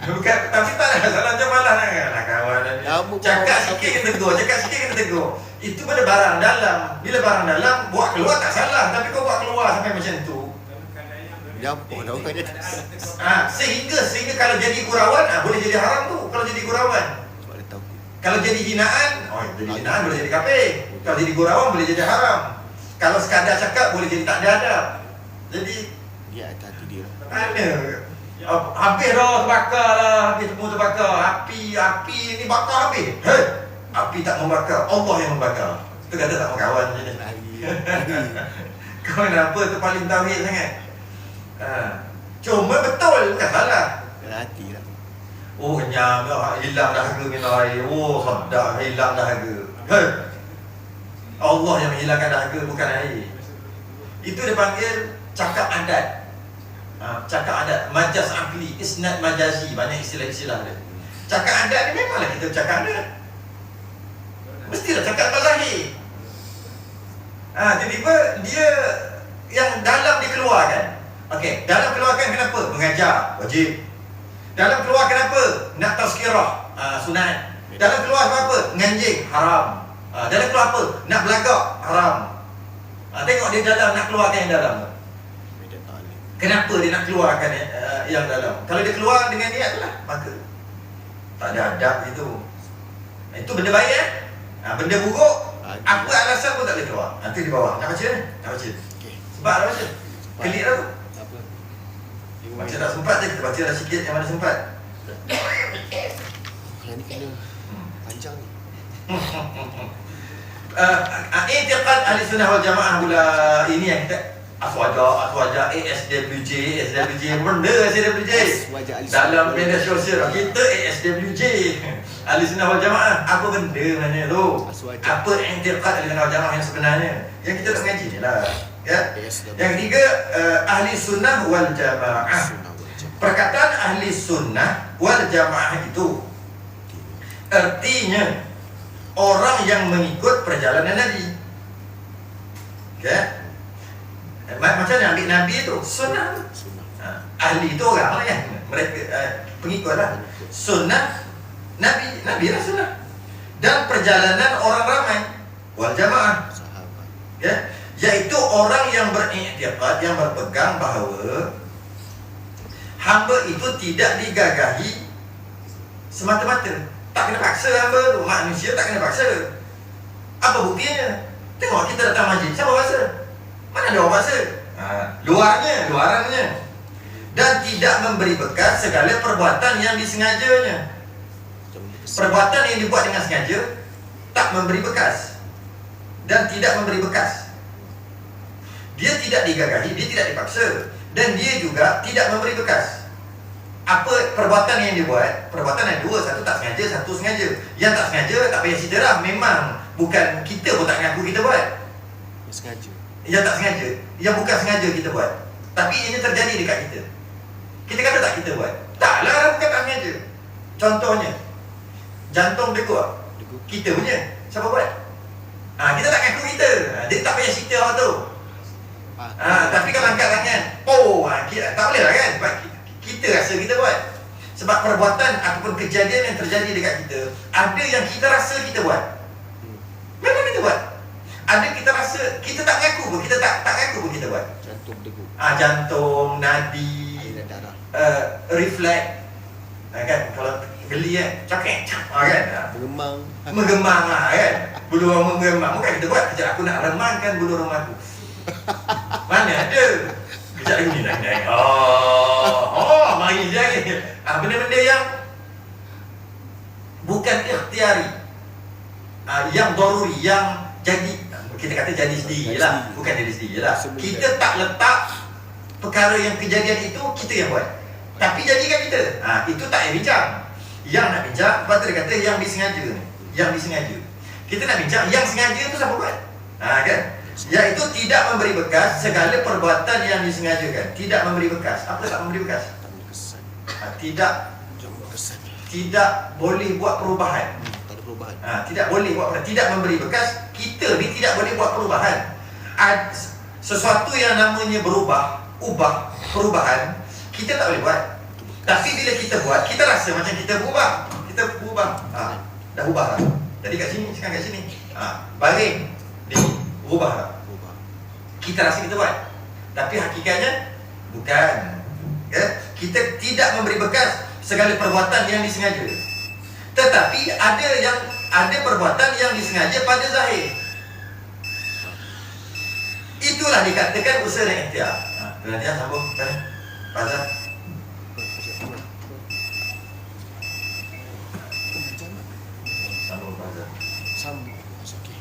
Bukan, tapi tak ada salah macam malah nak kawan ni. Cakap sikit kena tegur, cakap sikit kena tegur. Itu pada barang dalam. Bila barang dalam buat keluar tak salah, tapi kau buat keluar sampai macam tu. Nyampur dah orang jadi. Sehingga kalau jadi gurauan boleh jadi haram tu. Kalau jadi gurauan. Sebab dia tahu. Kalau jadi hinaan, jadi hinaan boleh jadi kafir. Kalau jadi gurauan boleh jadi haram. Kalau sekadar cakap boleh jadi tak ada adab. Jadi Dia hati dia. mana? Habis dah terbakar lah. Habis semua terbakar. Api ni bakar habis. Api tak membakar, Allah yang membakar. Itu kata tak mau kawan macam ni. Kau kenapa tu paling tauhid sangat? Cuma betul, bukan salah. Dalam hati lah. Kenyang dah, hilang dahaga minum air. Sedap, hilang dahaga. Allah yang menghilangkan dahaga, bukan air. Itu dia panggil cakap adat. Cakap adat, majaz akli, isnad majazi, banyak istilah-istilah dia. Cakap adat ni memanglah kita cakap adat. Mestilah cakap zahir. Tiba-tiba dia yang dalam dikeluarkan. Okey, dalam keluarkan kenapa? Mengajar, wajib. Dalam keluar kenapa? Nak tazkirah, sunat. Dalam keluar apa? Nganjing, haram. Dalam keluar apa? Nak belagak, haram. Tengok dia dalam nak keluarkan yang dalam. Kenapa dia nak keluarkan yang dalam? Kalau dia keluar dengan niat lah, maka tak ada adab itu. Itu benda baik benda buruk, apa alasan pun tak boleh keluar. Nanti di bawah. Nak baca? Nak baca. Okey. Sebab nak baca. Kelik dah tu. Apa? Baca tak sempat je, kita baca dah sikit yang mana sempat. Yang ni kena panjang ni. I'tiqad ahli sunnah wal jamaah pula ini yang kita aswaja ASWJ benda ASWJ dalam media sosial kita ASWJ ahli sunnah wal jamaah. Apa benda mana tu? Apa i'tiqad ahli sunnah wal jamaah yang sebenarnya yang kita tak mengaji ni lah ya. Yang ketiga ahli sunnah wal jamaah. Perkataan ahli sunnah wal jamaah itu artinya orang yang mengikut perjalanan Nabi. Okay? Macam mana ambil Nabi itu? Sunnah. Ahli itu orang lah ya. Mereka pengikut lah. Sunnah Nabi lah sunnah. Dan perjalanan orang ramai wal jamaah. Ya, yaitu orang yang beriktikad, yang berpegang bahawa hamba itu tidak digagahi semata-mata. Tak kena paksa hamba tu. Manusia tak kena paksa. Apa buktinya? Tengok kita datang majlis, siapa paksa? Mana ada orang paksa? Luarannya. Dan tidak memberi bekas segala perbuatan yang disengajanya. Perbuatan yang dibuat dengan sengaja tak memberi bekas dan tidak memberi bekas. Dia tidak digagahi, dia tidak dipaksa, dan dia juga tidak memberi bekas. Apa perbuatan yang dibuat? Perbuatan ada dua, satu tak sengaja, satu sengaja. Yang tak sengaja tak payah cerita dah, memang bukan kita pun tak ngaku kita buat. Yang sengaja. Yang tak sengaja, yang bukan sengaja kita buat, tapi ini terjadi dekat kita. Kita kata tak kita buat? Taklah, bukan tak sengaja. Contohnya jantung degup, kita punya, siapa buat? Kita tak ngaku kita. Dia tak payah cerita orang tu. Tapi kalau angkat tangan, tak boleh lah kan? Sebab kita rasa kita buat. Sebab perbuatan ataupun kejadian yang terjadi dekat kita, ada yang kita rasa kita buat. Memang kita buat. Ada kita rasa, kita tak ngaku pun, kita tak ngaku pun kita buat. Jantung berdegup. Jantung, nadi, darah. Refleks. Kan kalau geli cakap kan. Menggemang kan. Bulu roma menggemang. Bukan kita buat. Kejap aku nak remangkan bulu roma aku. Mana ada. Kejap lagi ni naik. Mari je lagi. Benda-benda yang bukan ikhtiari, yang daruri, yang jadi, kita kata jadi sendiri lah. Bukan jadi sendiri lah. Kita tak letak perkara yang kejadian itu kita yang buat, tapi jadikan kita. Itu tak payah bincang. Yang nak bincang, lepas tu dia kata yang disengaja ni. Yang disengaja. Kita nak bincang yang sengaja tu siapa buat? Kan? Iaitu tidak memberi bekas segala perbuatan yang disengajakan. Tidak memberi bekas. Apa tak memberi bekas? Tak boleh kesan. Tidak Jangan kesan. tidak boleh buat perubahan. Tak ada perubahan. Tidak boleh buat perubahan. Tidak memberi bekas. Kita ni tidak boleh buat perubahan. Sesuatu yang namanya ubah, perubahan, kita tak boleh buat. Tapi bila kita buat, kita rasa macam kita berubah. Kita berubah. Dah ubah lah. Jadi kat sini, sekarang kat sini. Baring. Ni, ubah lah. Berubah. Kita rasa kita buat. Tapi hakikatnya, bukan. Kita tidak memberi bekas segala perbuatan yang disengaja. Tetapi ada perbuatan yang disengaja pada zahir. Itulah dikatakan usaha dan ikhtiar. Nanti sambung kan? Fazal. Sambung Fazal. Sambung. Okey.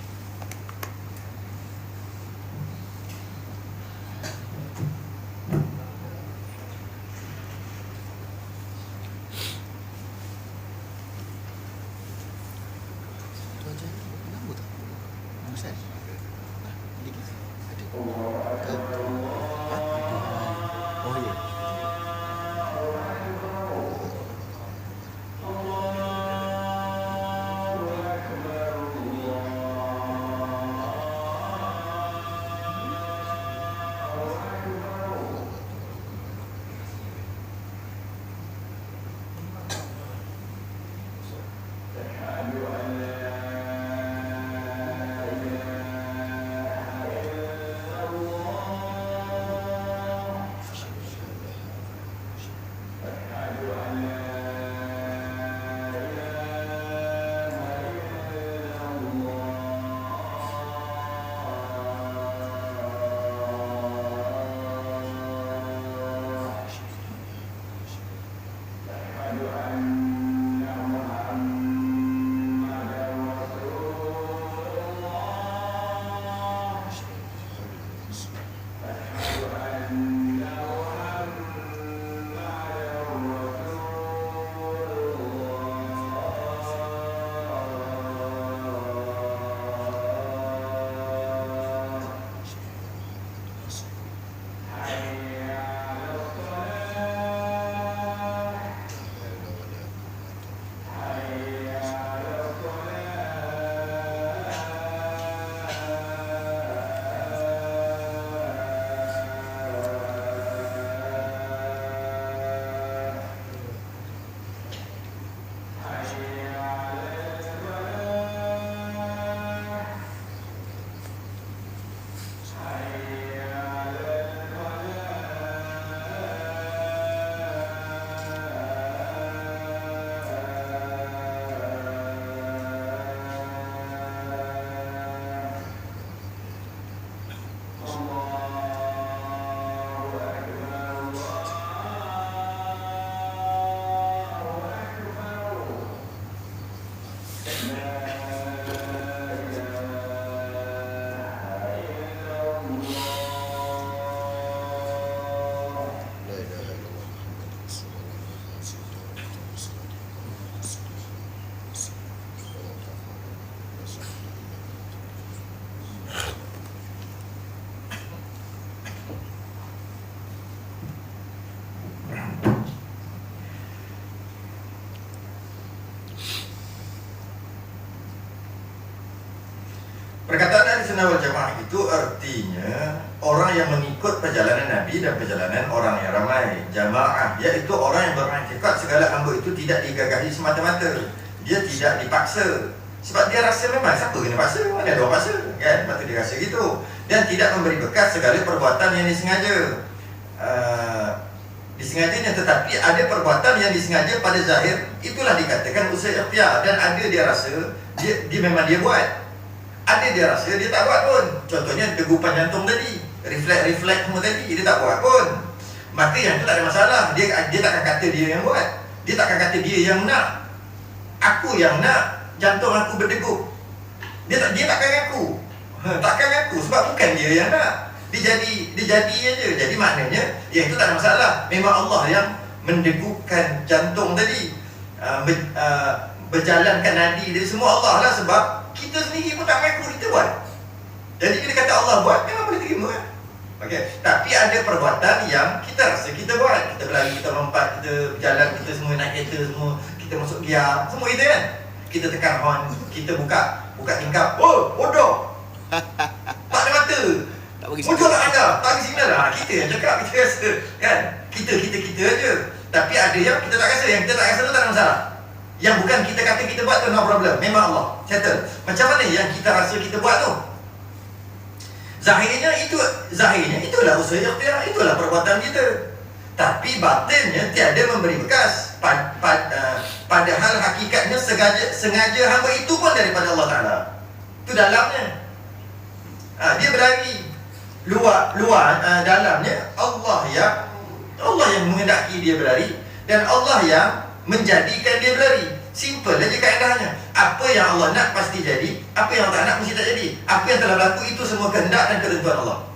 Tu aja. Nama tak? Ustaz. Lagi. Ada. Oh ya. Perkataan Ahli Sunnah wal Jamaah itu artinya orang yang mengikut perjalanan Nabi dan perjalanan orang yang ramai. Jamaah iaitu orang yang beriktikad segala hamba itu tidak digagahi semata-mata. Dia tidak dipaksa. Sebab dia rasa memang siapa kena paksa? Mana ada orang paksa? Kan? Lepas tu dia rasa gitu. Dan tidak memberi bekas segala perbuatan yang disengaja. Disengajanya, tetapi ada perbuatan yang disengaja pada zahir. Itulah dikatakan usaha ikhtiar. Dan ada dia rasa dia memang dia buat. Ada dia rasa dia tak buat pun. Contohnya degupan jantung tadi, refleks semua tadi, dia tak buat pun. Maka yang tu tak ada masalah. Dia takkan kata dia yang buat. Dia takkan kata dia yang nak. Aku yang nak jantung aku berdegup. Dia takkan ngaku. Takkan ngaku sebab bukan dia yang nak. Dia jadi aja. Jadi maknanya yang itu tak ada masalah. Memang Allah yang mendegupkan jantung tadi. berjalankan nadi dari semua Allah lah, sebab kita sendiri pun tak mengaku kita buat. Jadi bila kata Allah buat, memang boleh terima kan? Okay. Tapi ada perbuatan yang kita rasa kita buat. Kita berlari, kita lompat, kita berjalan, kita semua naik kereta semua, kita masuk gear, semua kita kan. Kita tekan horn, kita buka tingkap. Oh, bodoh. Tak ada mata. Tak bagi Bodoh tak ada. Tak bagi signal lah. Kita yang cakap, kita rasa kan. Kita aja. Tapi ada yang kita tak rasa. Yang kita tak rasa tu tak ada masalah. Yang bukan kita kata kita buat tu no problem. Memang Allah settle. Macam mana yang kita rasa kita buat tu? Zahirnya itulah usaha ikhtiar, itulah perbuatan kita. Tapi batinnya tiada memberi bekas. Padahal hakikatnya sengaja hamba itu pun daripada Allah Ta'ala. Itu dalamnya. Dia berlari luar dalamnya Allah yang menghendaki dia berlari, dan Allah yang menjadikan dia berlari. Simple aja kaedahnya. Apa yang Allah nak pasti jadi, apa yang Allah tak nak mesti tak jadi. Apa yang telah berlaku itu semua kehendak dan ketentuan Allah.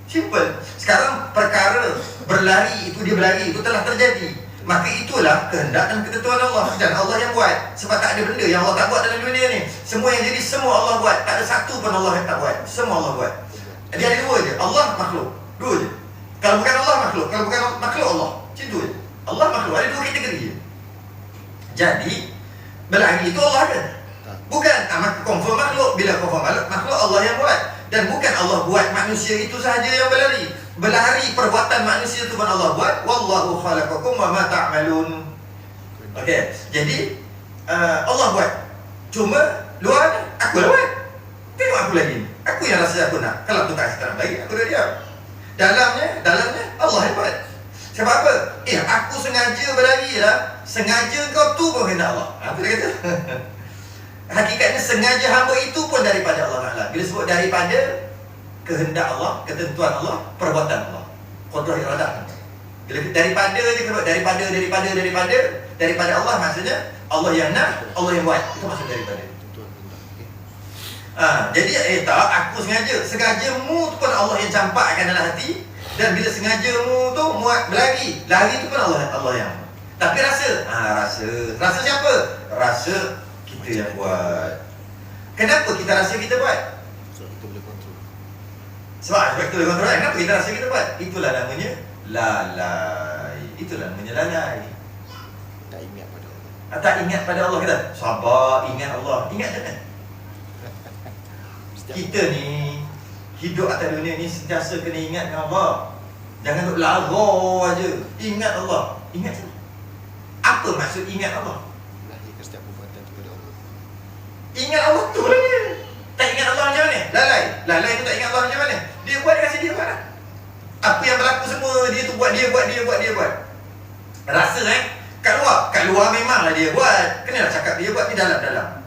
Simple. Sekarang perkara berlari itu, dia berlari itu telah terjadi, maka itulah kehendak dan ketentuan Allah, dan Allah yang buat. Sebab tak ada benda yang Allah tak buat dalam dunia ni. Semua yang jadi, semua Allah buat. Tak ada satu pun Allah yang tak buat. Semua Allah buat. Dia ada dua je. Allah, makhluk. Dua je. Kalau bukan Allah, makhluk. Kalau bukan makhluk, Allah. Macam tu je. Allah, makhluk. Ada dua kategori je. Jadi berlari itu Allah kan? Bukan maka confirm makhluk. Bila confirm makhluk, Allah yang buat. Dan bukan Allah buat manusia itu sahaja yang berlari. Berlari perbuatan manusia itu pun Allah buat. Wallahu khalaqakum wa ma ta'malun. Okey. Jadi Allah buat. Cuma luar aku lah buat. Tengok aku lagi. Aku yang rasa aku nak. Kalau aku tak sekarang lagi, aku dah diam. Dalamnya Allah yang buat. Sebab apa? Aku sengaja berlari lah. Sengaja kau tu pun kehendak Allah. Apa dia kata? Hakikatnya sengaja hamba itu pun daripada Allah Ta'ala. Bila sebut daripada, kehendak Allah, ketentuan Allah, perbuatan Allah, qudrah iradah. Bila daripada je keluar, daripada Allah, maksudnya Allah yang nak, Allah yang buat. Itu maksud daripada. Jadi aku sengajamu tu pun Allah yang campakkan dalam hati. Dan bila sengajamu tu muat berlari, lari tu pun Allah yang. Tapi rasa siapa? Rasa kita yang buat. Kenapa kita rasa kita buat? Sebab kita boleh kontrol. Sebab kita boleh kontrol. Kenapa kita rasa kita buat? Itulah namanya lalai. Tak ingat pada Allah. Tak ingat pada Allah. Kata sabar, ingat Allah. Ingat jangan. Kita ni hidup atas dunia ni sentiasa kena ingatkan Allah. Jangan duk lara aja. Ingat Allah. Ingat saja. Apa maksud ingat Allah? Lahirkan setiap perbuatan kepada Allah. Ingat Allah tu lah dia. Tak ingat Allah macam mana? Lalai tu tak ingat Allah macam mana? Dia buat, dia kasi dia buat lah. Apa yang berlaku semua dia tu buat, dia buat. Rasa kat luar memanglah dia buat. Kenalah cakap dia buat, di dalam.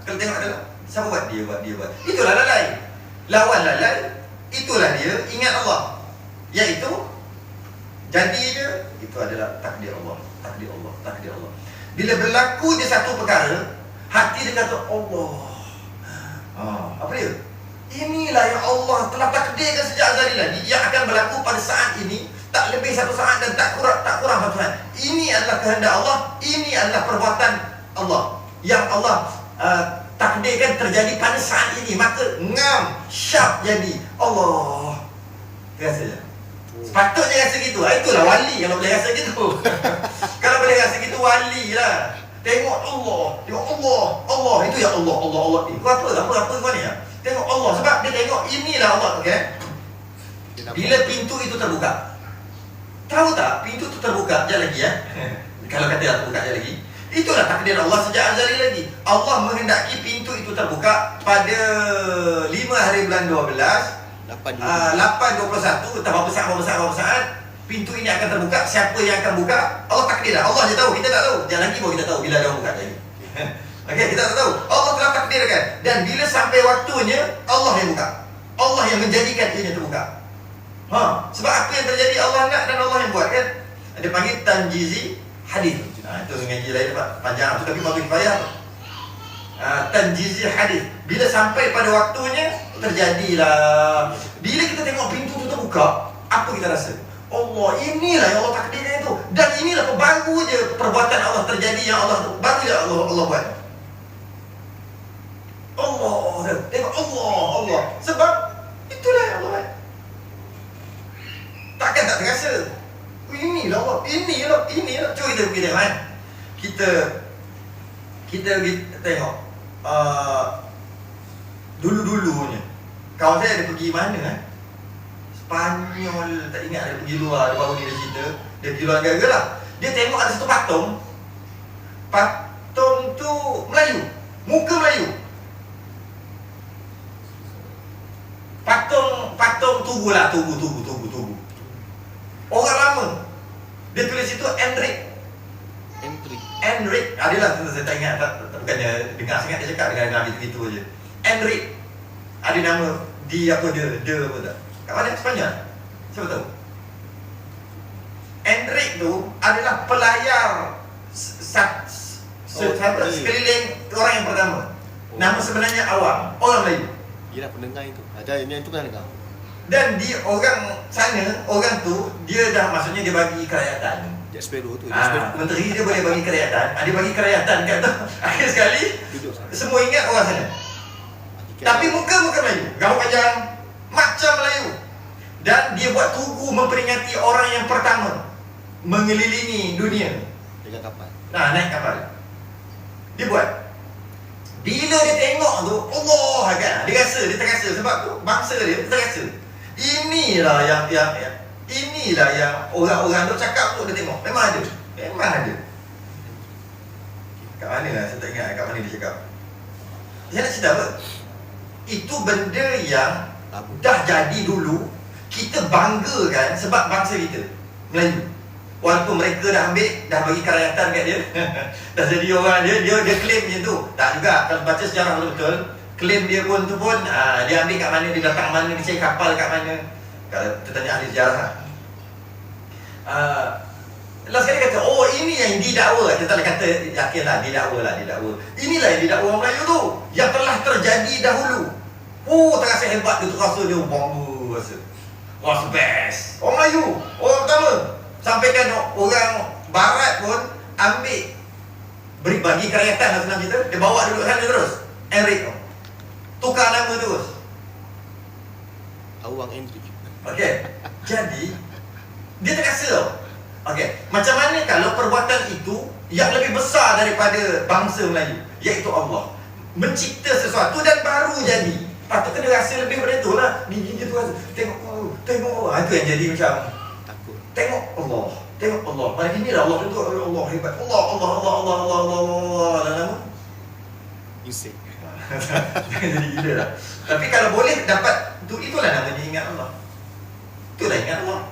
Kalau tengok dalam, siapa buat? Dia buat. Itulah lalai. Lawan lalai, itulah dia ingat Allah. Iaitu jadi je, itu adalah takdir Allah. Bila berlaku je satu perkara, hati dia kata Allah. Apa dia? Inilah yang Allah telah takdirkan sejak azali lagi, yang akan berlaku pada saat ini, tak lebih satu saat dan tak kurang satu saat. Ini adalah kehendak Allah, ini adalah perbuatan Allah yang Allah takdirkan terjadi pada saat ini. Maka syap jadi Allah. Rasa je. Sepatutnya rasa gitu. Itulah wali kalau boleh rasa gitu. Kalau boleh rasa gitu, wali lah. Tengok Allah. Itu ya Allah. Itu apa kau ni ya? Tengok Allah. Sebab dia tengok inilah Allah. Okay? Bila pintu itu terbuka, tahu tak pintu itu terbuka sekejap lagi ya. Kalau kata terbuka sekejap lagi, itulah takdir Allah sejak azali lagi. Allah menghendaki pintu itu terbuka pada 5 hari bulan 12, 8.21, entah berapa saat pintu ini akan terbuka. Siapa yang akan buka? Allah takdir dah. Allah je tahu, kita tak tahu. Jangan lagi baru kita tahu bila ada orang buka lagi. Okey, kita tak tahu. Allah telah takdirkan. Dan bila sampai waktunya, Allah yang buka. Allah yang menjadikan ianya terbuka. Sebab apa yang terjadi Allah nak dan Allah yang buat kan. Ada panggil tanjizi hadis. Itu ngaji lain panjang tu, tapi bagi kifayah tu. Tanjizi hadis. Bila sampai pada waktunya, terjadilah. Bila kita tengok pintu tu terbuka, apa kita rasa? Allah, inilah yang Allah takdirkan itu. Dan inilah baru je perbuatan Allah terjadi yang Allah tu. Baru je Allah buat. Allah, tengok Allah. Sebab itulah yang Allah buat. Takkan tak terasa. Inilah Allah. Inilah. Cuba kita pergi tengok kan. Kita tengok dulu-dulunya kawan saya ada pergi mana kan, Spanyol, tak ingat, ada pergi luar. Dia baru ni dia cerita, dia pergi luar negara lah. Dia tengok ada satu patung tu Melayu, muka Melayu, patung tubuh lah, tubuh orang lama. Dia tulis itu Enric, adalah saya tak ingat, bukannya dengar sangat dia cakap dengan gitu aje. Enric, ada nama di apa dia apa tak? Kat mana Sepanyol? Siapa tahu? Enric tu adalah pelayar sekeliling orang yang pertama. Nama sebenarnya Awang, orang Melayu. Yelah, pendengar itu. Ada yang tu pernah dengar. Dan dia orang sana, orang tu dia dah, maksudnya dia bagi kerakyatan. Jack Sparrow tu. Menteri dia boleh bagi kerakyatan. Dia bagi kerakyatan kat tu. Akhir sekali Duduk sana. semua ingat orang sana. Tapi muka Melayu, rambut panjang macam Melayu. Dan dia buat tugu memperingati orang yang pertama mengelilingi dunia. Dengan kapal. Naik kapal. Dia buat. Bila dia tengok tu, Allah kan, dia terasa sebab tu bangsa dia terasa. Inilah yang orang-orang tu cakap tu, dia tengok. Memang ada. Kat mana lah, saya tak ingat kat mana dia cakap. Saya nak cerita apa? Itu benda yang dah jadi dulu. Kita banggakan sebab bangsa kita Melayu. Walaupun mereka dah bagi kerakyatan kat dia. Dah jadi orang dia claim macam tu. Tak juga, kalau baca sejarah betul, claim dia pun dia ambil kat mana, dia datang mana, dia cari kapal kat mana. Kalau kita tanya ahli sejarah, last kali kata, oh ini yang didakwa. Kita tak boleh kata, yakinlah didakwa. Inilah yang didakwa orang Melayu tu, yang telah terjadi dahulu. Terasa hebat dia tu, rasa dia bangga, rasa was best. Orang Melayu, orang pertama. Sampaikan orang barat pun ambil, bagi kerakyatan lah senang kita. Dia bawa duduk sana terus. Enric tu tukar nama terus, Awang Enric. Okey. Jadi dia terasa tau. Okey, macam mana kalau perbuatan itu yang lebih besar daripada bangsa Melayu, iaitu Allah mencipta sesuatu dan baru jadi. Patut kena rasa lebih daripada itu lah. Gigi tu rasa, tengok itu yang jadi macam Takut. Tengok Allah. Pada inilah Allah tu, Allah hebat. Allah. Dan nama Insect. jadi gila lah. Tapi kalau boleh dapat tu, itulah namanya ingat Allah. Itulah ingat Allah.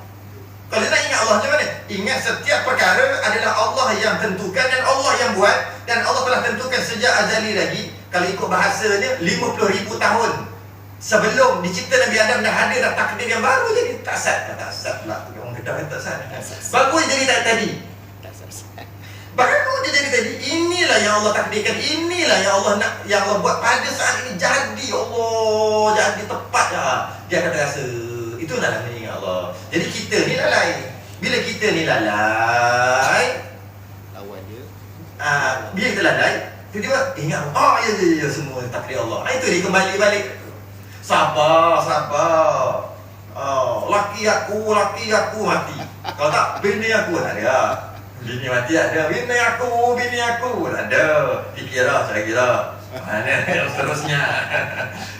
Kalau nak ingat Allah macam mana? Ingat setiap perkara adalah Allah yang tentukan dan Allah yang buat, dan Allah telah tentukan sejak azali lagi. Kalau ikut bahasanya 50,000 tahun sebelum dicipta Nabi Adam dah ada dah takdir yang baru jadi. Tak sat pula. Orang Kedah kata tak sat. Bagus jadi tadi. Baru dia jadi tadi. Inilah yang Allah takdirkan. Inilah yang Allah nak, yang Allah buat pada saat ini jadi. Allah jadi tepat lah. Dia akan terasa. Itulah namanya ingat Allah. Jadi kita ni lalai. Bila kita ni lalai, Lawan dia. bila kita lalai, tiba-tiba ingat, ya semua takdir Allah. Itu dia kembali balik. Sabar. Laki aku mati. Kalau tak, bini aku tak ada. Bini mati ada. Bini aku tak ada. Fikirlah, saya kira mana yang seterusnya.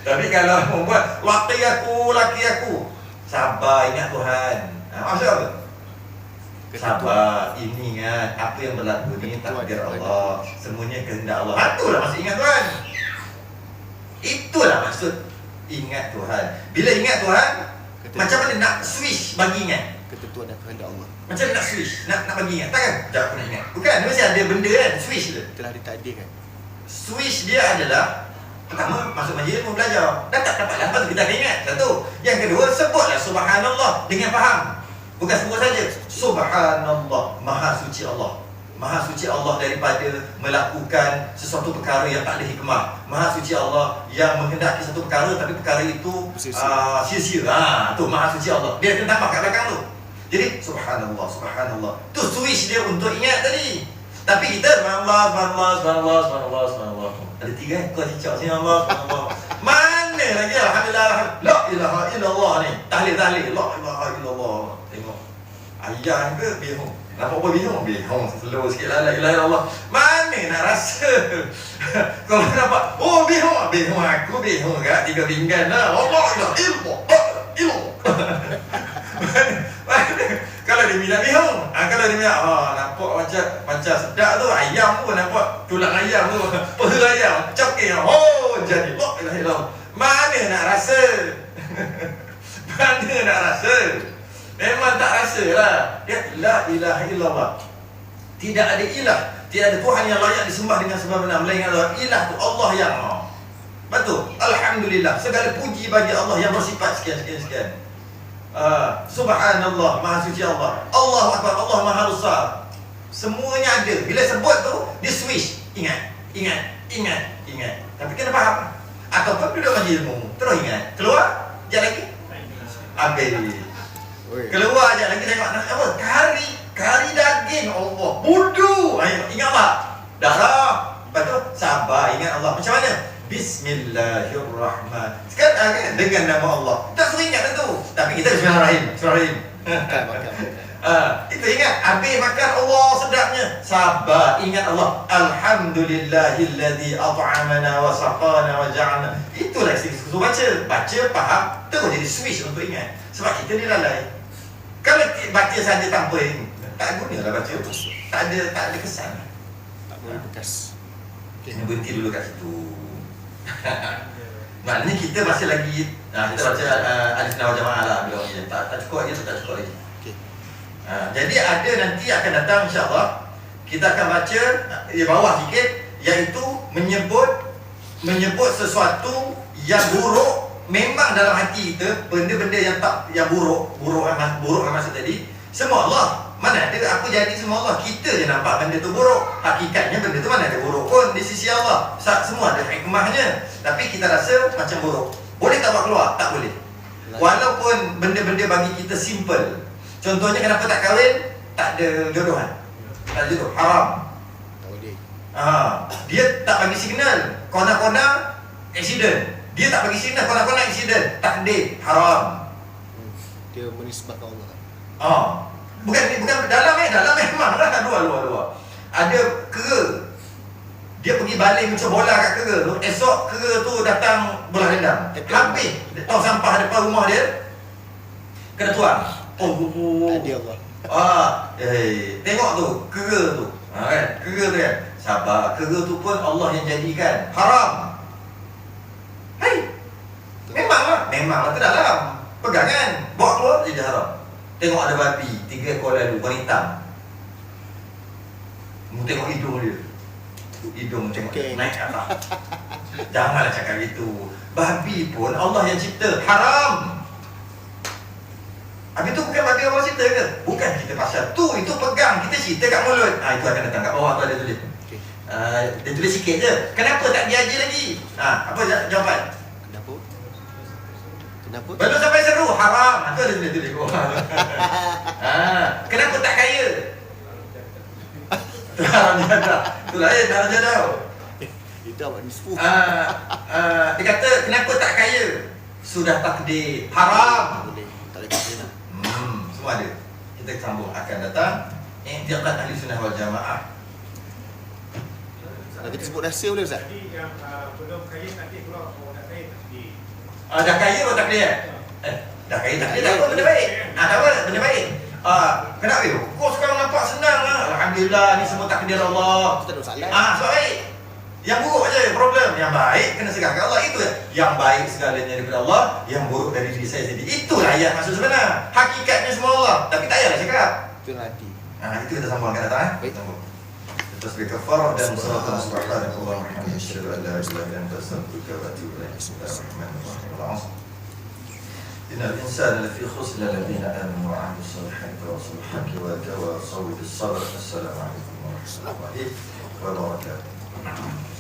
Tapi kalau membuat laki aku, sabar, ingat Tuhan. Maksud apa? Sabar, ini ingat apa yang berlaku ni takdir Allah, semuanya kehendak Allah. Itulah maksud ingat Tuhan. Itulah maksud ingat Tuhan. Bila ingat Tuhan, macam mana nak switch bagi ingat? Ketentuan dan kehendak Allah. Macam mana nak switch, nak bagi ingat? Takkan sekejap aku nak ingat. Bukan, dia mesti ada benda kan, switch dia. Telah ditakdirkan. Switch dia adalah, pertama, masuk majlis pun belajar. Dah tak dapat lepas tu kita akan ingat. Satu. Yang kedua, sebutlah Subhanallah dengan faham. Bukan sebut saja. Subhanallah, Maha suci Allah. Maha suci Allah daripada melakukan sesuatu perkara yang tak ada hikmah. Maha suci Allah yang menghendaki satu perkara tapi perkara itu sia-sia. Tu Maha suci Allah. Dia akan tambah kat belakang tu. Jadi subhanallah, subhanallah. Tu switch dia untuk ingat tadi. Tapi kita subhanallah, subhanallah, subhanallah, subhanallah, subhanallah. Ada 3 ekor cicak sini, Allah, subhanallah. Mana lagi alhamdulillah, la ilaha illallah ni. Tahlil, la ilaha illallah. Tengok. Ayah ke bingung. Nampak apa bingung? Bingung. Slow sikit lah, la ilaha illallah. Mana nak rasa? Kalau nampak, oh bingung. Bingung aku, bingung kat 3 pinggan lah. Allah ilaha illallah. Kalau dia minat bingung. Kalau dia minat nampak macam sedap tu, ayam pun nampak tulang ayam tu, peha ayam cokin, jadi la ilaha illallah. Mana nak rasa? Mana nak rasa? Memang tak rasa lah. Dia la ilaha illallah. Tidak ada ilah, tidak ada Tuhan yang layak disembah dengan sebab benar melainkan Allah. Ilah tu Allah yang betul. Alhamdulillah, segala puji bagi Allah yang bersifat sekian. Subhanallah, maha suci Allah. Allahu Akbar, Allah maha besar. Semuanya ada. Bila sebut tu, dia switch. Ingat. Tapi kena faham. Ataupun duduk majlis ilmu, terus ingat. Keluar, sekejap lagi habis. Keluar sekejap lagi tengok apa? Kari daging Allah. Budu. Ayo, ingat tak? Dah. Lepas tu sabar, ingat Allah. Macam mana? Bismillahirrahmanirrahim. Sekarang kan dengan nama Allah. Tak suruh ingat tu. Tapi kita Bismillahirrahmanirrahim. Itu ingat. Habis makan Allah sedapnya. Sabar, ingat Allah. Alhamdulillahilladzi at'amana wa saqana wa ja'alna. Itulah suruh baca, faham, terus jadi switch untuk ingat. Sebab kita ni lalai. Kalau baca saja tanpa ini, tak gunalah baca tu. Tak ada kesan. Tak boleh bekas. Kena berhenti dulu kat situ. Maknanya kita masih lagi kita baca Ahlussunnah wal Jamaah lah bila ni. Tak cukup lagi, tak cukup lagi. Okey. Jadi ada nanti akan datang insya-Allah kita akan baca di bawah sikit, iaitu menyebut sesuatu yang buruk memang dalam hati kita, benda-benda yang buruk maksud tadi semua Allah. Mana ada apa jadi semua Allah. Kita je nampak benda tu buruk. Hakikatnya benda tu mana ada buruk pun di sisi Allah. Semua ada hikmahnya. Tapi kita rasa macam buruk. Boleh tak buat keluar? Tak boleh. Walaupun benda-benda bagi kita simple. Contohnya kenapa tak kahwin? Tak ada jodohan. Tak ada jodoh. Haram. Tak boleh. Dia tak bagi signal. Kona-kona accident. Dia tak bagi signal. Kona-kona accident. Takdir. Haram. Dia menisbahkan Allah. Bukan dalam memang lah luar. Ada kera. Dia pergi balik macam bola kat kera tu. Esok kera tu datang bola rendam. Habis tong sampah depan rumah dia. Kena tuang. Tadi Allah. Tengok tu kera tu. Kan? Kera tu kan. Sabar. Kera tu pun Allah yang jadikan. Haram. Memanglah tu dalam. Pegangan. Bawa keluar jadi haram. Tengok ada babi 3 ekor lalu, warna hitam. Tengok hidung dia. Hidung tengok naik atas. Janganlah cakap gitu. Babi pun Allah yang cipta. Haram. Habis tu bukan babi Allah cipta ke? Bukan kita pasal tu. Itu pegang. Kita cerita kat mulut. Itu akan datang kat bawah tu ada tulis. Dia tulis sikit je. Kenapa tak diaji lagi? Apa jawapan? Kenapa? Belum sampai seru, haram. Itu ada tulis kenapa tak kaya? Haram jadah. Itu lain, haram jadah. Itu awak nisfu. Dia kata, kenapa tak kaya? Sudah takdir. Haram. Boleh. Tak ada kena. Semua ada. Kita sambung akan datang. I'tiqad Ahlussunnah wal Jamaah. Kalau kita sebut rahsia boleh Ustaz? Jadi yang belum kaya takdir keluar, dah kaya takdir. Dah kaya atau takdir? Dah kaya takdir tak apa, benda baik. Tak apa, benda baik. Kenapa? Kau sekarang nampak senang lah. Alhamdulillah, ni semua takdir Allah. Kita ada soalan. Sebab baik. Yang buruk je problem. Yang baik kena serahkan Allah. Itu yang baik segalanya daripada Allah, yang buruk dari diri saya sendiri. Itulah ayat maksud sebenar. Hakikatnya semua Allah. Tapi tak payahlah cakap. Itu nanti. Itu kita sambung akan datang. Baik. Sambung. Tasbih kafarah dan salatan subhanallahi wa bihamdihi asyhadu an la ilaha illa anta astaghfiruka wa atubu ilaik. Bismillahirrahmanirrahim. Innal insana lafi khusr illa alladhina amanu wa 'amilus salihati wa tawassaw bil haqqi wa tawasaw bis sabr. Assalamu alaikum warahmatullahi wabarakatuh.